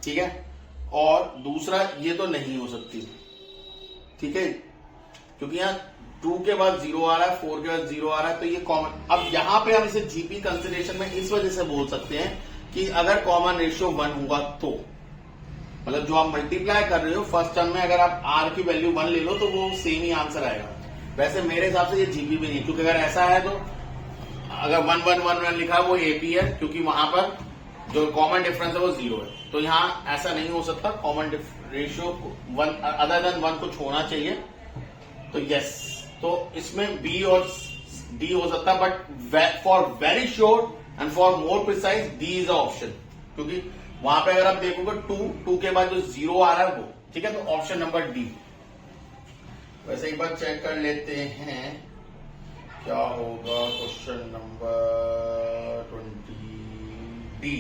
[SPEAKER 1] ठीक है, और दूसरा ये तो नहीं हो सकती, ठीक है, क्योंकि यहां 2 के बाद 0 आ रहा है, 4 के बाद 0 आ रहा है, तो ये कॉमन। अब यहां पे हम इसे जीपी कंसिडरेशन में इस वजह से बोल सकते हैं कि अगर कॉमन रेशियो 1 हुआ तो, मतलब जो आप मल्टीप्लाई कर रहे हो फर्स्ट टर्म में, अगर आप आर की वैल्यू 1 ले लो तो वो सेम ही आंसर आएगा। वैसे मेरे हिसाब से ये जीपी भी नहीं, क्योंकि अगर ऐसा है तो अगर 1 1 1 1 लिखा है वो एपी है, क्योंकि वहां पर जो कॉमन डिफरेंस है वो 0 है। तो यहां ऐसा नहीं हो सकता, कॉमन रेशियो 1 अदर देन 1 कुछ होना चाहिए। तो यस, तो इसमें बी और डी हो सकता है, but for very sure and for more precise D is a option, क्योंकि वहां पे अगर आप देखोगे 2 के बाद जो 0 आ रहा है वो, ठीक है। तो ऑप्शन नंबर डी। वैसे एक बार चेक कर लेते हैं क्या होगा क्वेश्चन नंबर 20 डी।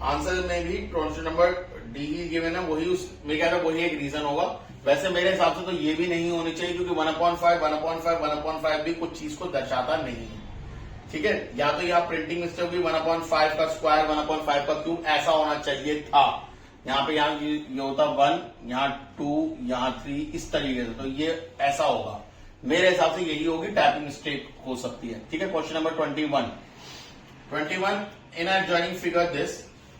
[SPEAKER 1] आंसर में भी क्वेश्चन नंबर डी ही गिवन है, वही उस मेरे ख्याल में वही एक रीजन होगा। वैसे मेरे हिसाब से तो ये भी नहीं होनी चाहिए, क्योंकि 1/5 भी कुछ चीज को दर्शाता नहीं है, ठीक है। या तो यहाँ प्रिंटिंग मिस्टेक भी 1/5 का स्क्वायर 1/5 का क्यूब ऐसा होना चाहिए था। यहाँ पे यहाँ ये होता 1, यहाँ 2, यहाँ 3, इस तरीके से, तो ये ऐसा होगा। मेरे हिसाब से यही होगी, टाइपिंग मिस्टेक हो सकती है, ठीक है। Question number 21 in adjoining figure this,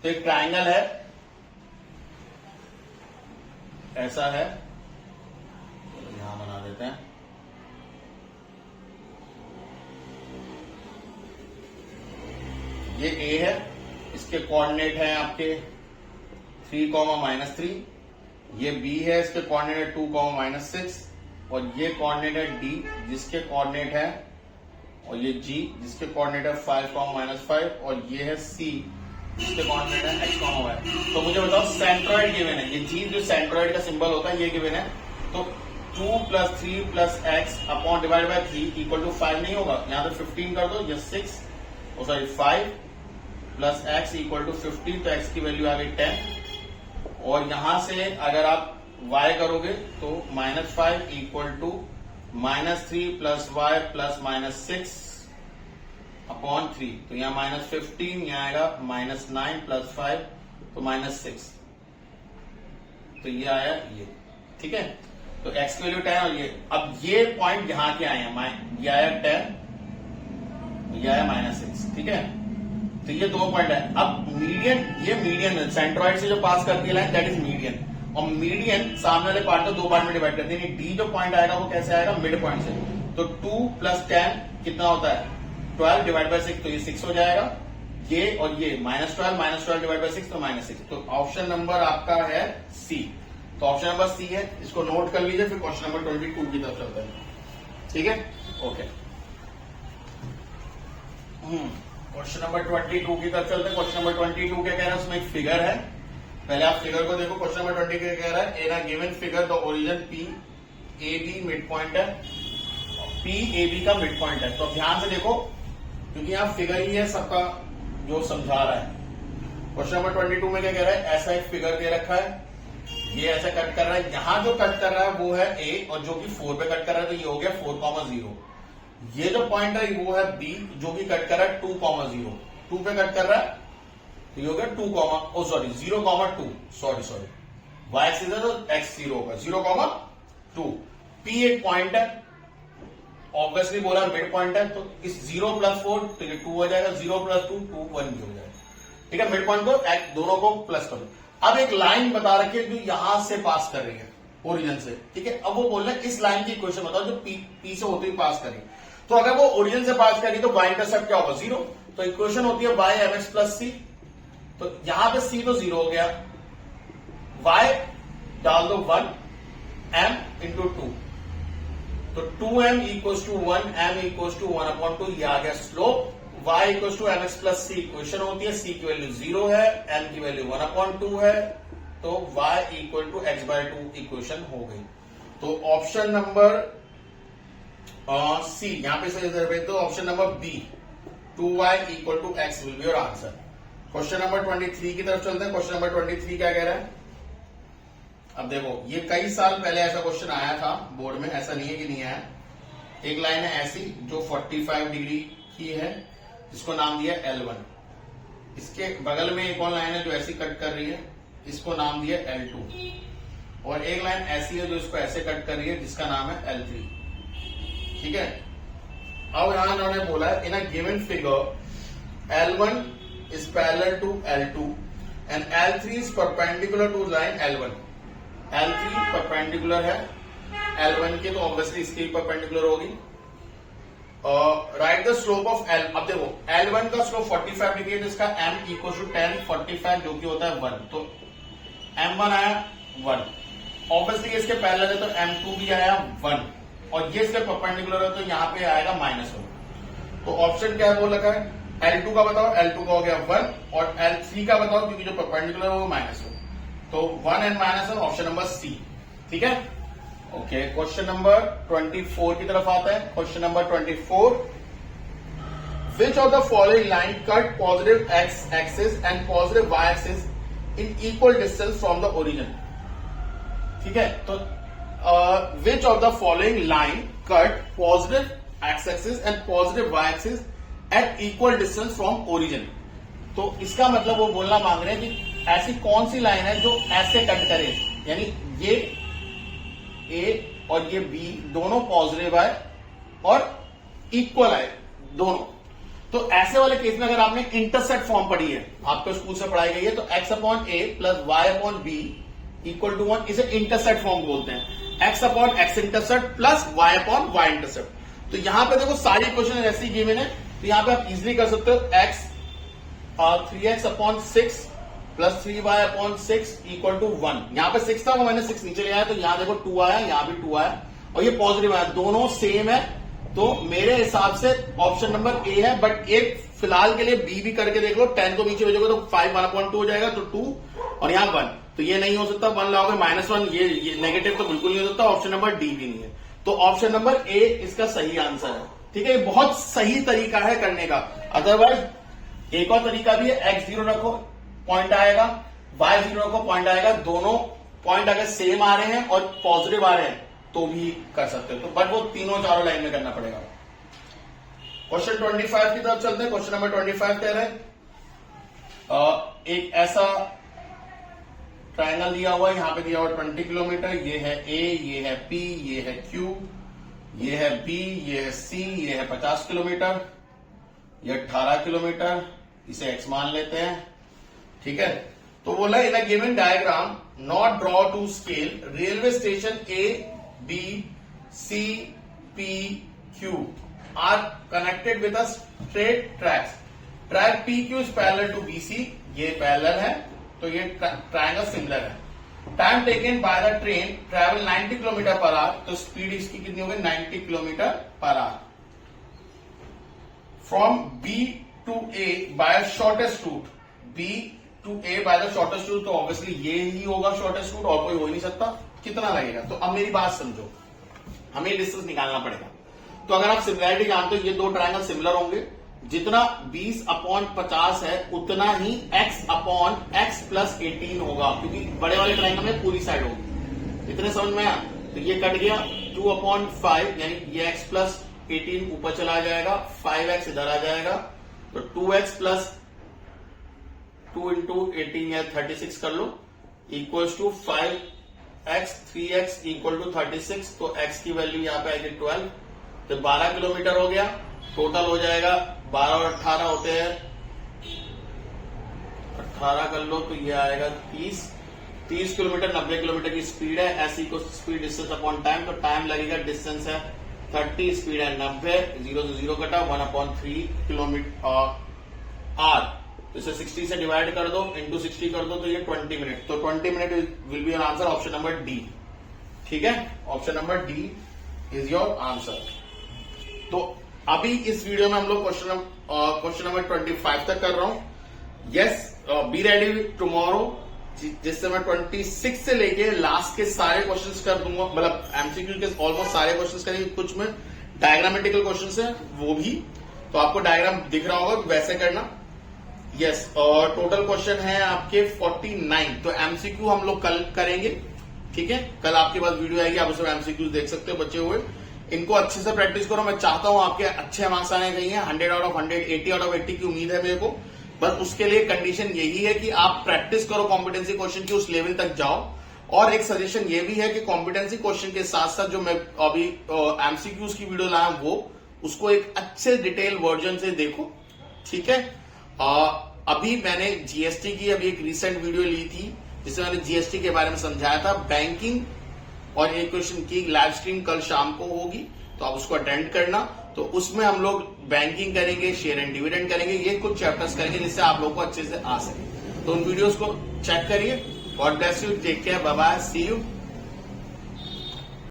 [SPEAKER 1] तो एक ट्राइंगल है, ऐसा है, यहां बना देते हैं। ये ए है, इसके कोऑर्डिनेट है आपके 3, -3। ये बी है, इसके कोऑर्डिनेट है 2, -6। और ये कोऑर्डिनेट है डी, जिसके कोऑर्डिनेट है, और ये जी जिसके कोऑर्डिनेट है 5, -5। और ये है सी जिसके कोऑर्डिनेट है x, y। तो मुझे बताओ सेंट्रॉइड गिवन है, ये जी जो सेंट्रॉइड का सिंबल होता है ये गिवन है, तो 2 + 3 + x upon divide by 3 equal to 5 नहीं होगा। यहां तो 15 कर दो, ये 6 5 + x इक्वल टू 15, तो x की वैल्यू आ गई 10। और यहां से अगर आप y करोगे तो -5 इक्वल टू -3 + y + -6 अपॉन 3, तो यहाँ -15, यहाँ आएगा -9 + 5, तो -6, तो ये आया ये, ठीक है। तो x की वैल्यू 10 और ये, अब ये पॉइंट यहां के आए हैं, ये आया 10, ये आया -6, ठीक है। तो ये 2 पॉइंट है। अब मीडियन, ये मीडियन सेंट्रॉइड से जो पास करती है लाइन, दैट इज मीडियन। और मीडियन सामने वाले पार्ट को 2 पार्ट में डिवाइड करते हैं। डी जो पॉइंट आएगा वो कैसे आएगा, मिड पॉइंट से। तो 2 + 10 कितना होता है, 12 डिवाइड बाय 6, तो ये 6 हो जाएगा। ये और ये -12 डिवाइड बाय 6, तो -6। तो ऑप्शन नंबर आपका है सी। तो ऑप्शन नंबर सी है, इसको नोट कर लीजिए। फिर क्वेश्चन नंबर 22 की तरफ चलते हैं, ठीक है, ओके। क्वेश्चन नंबर 22 की तरफ चलते हैं। क्वेश्चन नंबर 22 क्या कह रहा है, उसमें एक फिगर है। पहले आप फिगर को देखो। क्वेश्चन नंबर 20 क्या कह रहा है, in a given figure the origin P A B mid point है, पी ए बी का मिड पॉइंट है। तो ध्यान से देखो, क्योंकि यहाँ फिगर ही है सबका जो समझा रहा है। क्वेश्चन नंबर 22 में क्या कह रहा है, ऐसा एक फिगर दे रखा है, ये ऐसा कट कर रहा है, यहां जो कट कर रहा है वो है ए, और जो कि 4 पे कट कर रहा है, तो ये हो गया 4,0। ये जो पॉइंट है वो है बी, जो कि कट कर रहा है 2,0, 2 पे कट कर रहा है, तो ये हो गया 0,2, सॉरी y एक्सिस है तो x 0 होगा, 0,2। p एक पॉइंट है, ऑब्वियसली बोला मिड पॉइंट है, तो इस 0 + 4 तो ये 2 हो जाएगा, 0 + 2 2 1 भी हो जाएगा, ठीक है। मिड पॉइंट को दोनों को प्लस करो। अब एक लाइन बता रखी है जो यहां से पास कर रही है ओरिजिन से, ठीक है। अब वो बोल रहे हैं इस लाइन की इक्वेशन बताओ जो पी से होती हुई पास करी। तो अगर वो ओरिजिन से पास करी तो y इंटरसेप्ट क्या होगा, 0। तो इक्वेशन होती है y mx + c। तो यहां पे c तो 0 हो गया, y डाल दो 1, m × 2, तो 2m = 1, m = 1/2, ये आ गया slope. y = mx + c equation होती है, c की वैल्यू 0 है, m की वैल्यू 1/2 है, तो y = x/2 इक्वेशन हो गई। तो ऑप्शन नंबर सी यहां पे सही, तो option number B 2y = x will be your answer. Question number 23 की तरफ चलते हैं। क्वेश्चन नंबर 23 क्या कह रहा है, अब देखो ये कई साल पहले ऐसा क्वेश्चन आया था बोर्ड में, ऐसा नहीं है कि नहीं आया। एक लाइन है ऐसी जो 45 डिग्री की है, जिसको नाम दिया L1। इसके बगल में एक और लाइन है जो ऐसी कट कर रही है, इसको नाम दिया L2। और एक लाइन ऐसी है जो इसको ऐसे कट कर रही है, जिसका नाम है L3, ठीक है। अब यहां उन्होंने बोला है in a given figure L1 is parallel to L2 and L3 is perpendicular to line L1। L3 perpendicular है L1 के, तो ऑब्वियसली इसकी परपेंडिकुलर होगी। Right the slope of L। अब देखो L1 का स्लोप 45 डिग्री है, जिसका m = 10 45 जो कि होता है 1, तो m1 आया 1। ऑब्वियसली इसके पैरेलल है तो m2 भी आया 1, और ये इसके परपेंडिकुलर है तो यहाँ पे आएगा -1। तो ऑप्शन क्या है बोल रखा है, L2 का बताओ, L2 का हो गया 1, और L3 का बताओ, क्योंकि जो परपेंडिकुलर है वो -1, तो 1 and -1 ऑप्शन नंबर सी, ठीक है, ओके। क्वेश्चन नंबर 24 की तरफ आता है। Question number 24, which of the following line cut positive x axis and positive y axis in equal distance from the origin. ठीक है, तो which of the following line cut positive x axis and positive y axis at equal distance from origin. तो इसका मतलब वो बोलना मांग रहे हैं कि ऐसी कौन सी लाइन है जो ऐसे कट करे, यानी ये ए और ये बी दोनों पॉजिटिव है और इक्वल है दोनों। तो ऐसे वाले केस में अगर आपने इंटरसेप्ट फॉर्म पढ़ी है, आपको स्कूल से पढ़ाई गई है, तो x upon A plus y upon B equal to 1, इसे इंटरसेप्ट फॉर्म बोलते हैं। X upon x intercept plus y upon y intercept. तो यहां पे देखो सारी क्वेश्चन ऐसी गिवन है, तो यहां पे आप इजिली कर सकते हो x 3x upon 6 plus 3y upon 6 equal to 1। यहां पे 6 था, वो मैंने 6 नीचे ले आया, तो यहां देखो 2 आया, यहां भी 2 आया और ये पॉजिटिव आया, दोनों सेम है। तो मेरे हिसाब से ऑप्शन नंबर ए है, बट एक फिलहाल के लिए बी भी करके देख लो। 10 को नीचे भेजोगे तो 5 1/2 हो जाएगा, तो 2 और यहां 1, तो ये नहीं हो सकता। 1 लाओगे -1, ये नेगेटिव तो बिल्कुल नहीं हो सकता। ऑप्शन नंबर डी भी नहीं है, तो ऑप्शन नंबर ए इसका सही आंसर है। ठीक है, ये बहुत सही तरीका है करने का। अदरवाइज एक और तरीका भी है, x0 रखो पॉइंट आएगा, y0 रखो पॉइंट आएगा, दोनों पॉइंट अगर सेम आ रहे हैं और पॉजिटिव आ रहे हैं तो भी कर सकते हो, तो बट वो तीनों चारों लाइन में करना पड़ेगा। क्वेश्चन 25 की तरफ चलते हैं। क्वेश्चन नंबर 25 कह रहे हैं एक ऐसा ट्रायंगल दिया हुआ है, यहां पे दिया हुआ 20 किलोमीटर, ये है ए, ये है पी, ये है क्यू, ये है बी, ये है सी, ये है 50 किलोमीटर, ये 18 किलोमीटर, इसे एक्स मान लेते हैं। ठीक है, तो बोला in a given diagram not draw to scale railway station A B C P Q R connected with a straight tracks. Track P Q is parallel to B C, ये parallel है, तो ये ट्रायंगल सिमिलर है। Time taken by the train travel 90 kilometre per hour, तो speed इसकी कितनी होगी 90 kilometre per hour. From B to A by shortest route, B to A by the shortest route, तो ऑब्वियसली ये ही होगा शॉर्टेस्ट रूट, और कोई हो ही नहीं सकता। कितना लगेगा, तो अब मेरी बात समझो, हमें डिस्टेंस निकालना पड़ेगा। तो अगर आप सिमिलैरिटी जानते हो, ये दो ट्रायंगल सिमिलर होंगे, जितना 20/50 है उतना ही x अपॉन x प्लस 18 होगा, क्योंकि बड़े वाले ट्रायंगल में पूरी साइड होगी। इतने समझ में आया, तो ये कट गया 2/5, यानी ये x प्लस 18 ऊपर चला जाएगा, 5x इधर आ जाएगा, तो 2x प्लस 2 इंटू 18 या 36 कर लो, equals to 5x 3x equal to 36, तो x की वैल्यू यहाँ पे आएगी 12, तो 12 किलोमीटर हो गया। टोटल हो जाएगा 12 और 18 होते हैं 18 कर लो, तो ये आएगा 30 किलोमीटर, 90 किलोमीटर की स्पीड है। ऐसी को स्पीड डिस्टेंस अपॉन टाइम, तो टाइम लगेगा, डिस्टेंस है 30, स्पीड है 90, 0 से 0 कटा, 1/3 किलोमीटर आर, तो इसे 60 से डिवाइड कर दो, इंटू 60 कर दो, तो ये 20 मिनट, तो 20 minute will be your answer, option number D. ठीक है, option number D is your answer. तो अभी इस वीडियो में हम लोग क्वेश्चन नंबर 25 तक कर रहा हूं। यस, बी रेडी टुमारो, जिससे मैं 26 से लेके लास्ट के सारे क्वेश्चंस कर दूंगा, मतलब एमसीक्यू के ऑलमोस्ट सारे क्वेश्चंस करेंगे, कुछ में डायग्रामेटिकल क्वेश्चंस है वो भी, तो आपको डायग्राम दिख रहा होगा, वैसे करना। यस, और टोटल क्वेश्चन है आपके 49, तो एमसीक्यू हम लोग कल करेंगे। ठीक है, कल आपके पास वीडियो आएगी, आप उसमें एमसीक्यू देख सकते हो बचे हुए। इनको अच्छे से प्रैक्टिस करो, मैं चाहता हूं आपके अच्छे मार्क्स आने चाहिए, 100 आउट ऑफ 100, 80 आउट ऑफ 80 की उम्मीद है मेरे को। बस उसके लिए कंडीशन यही है कि आप प्रैक्टिस करो, कॉम्पिटेंसी क्वेश्चन की उस लेवल तक जाओ। और एक सजेशन ये भी है कि कॉम्पिटेंसी क्वेश्चन के साथ साथ जो मैं अभी एमसीक्यूज की वीडियो लाया वो उसको एक अच्छे डिटेल वर्जन से देखो। ठीक है, अभी मैंने जीएसटी की अभी एक रिसेंट वीडियो ली थी, जिसमें मैंने जीएसटी के बारे में समझाया था, बैंकिंग, और एक क्वेश्चन की लाइव स्ट्रीम कल शाम को होगी, तो आप उसको अटेंड करना। तो उसमें हम लोग बैंकिंग करेंगे, शेयर एंड डिविडेंड करेंगे, ये कुछ चैप्टर्स करेंगे जिससे आप लोगों को अच्छे से आ सके। तो उन वीडियोस को चेक करिए। God bless you, take care, bye bye, see you.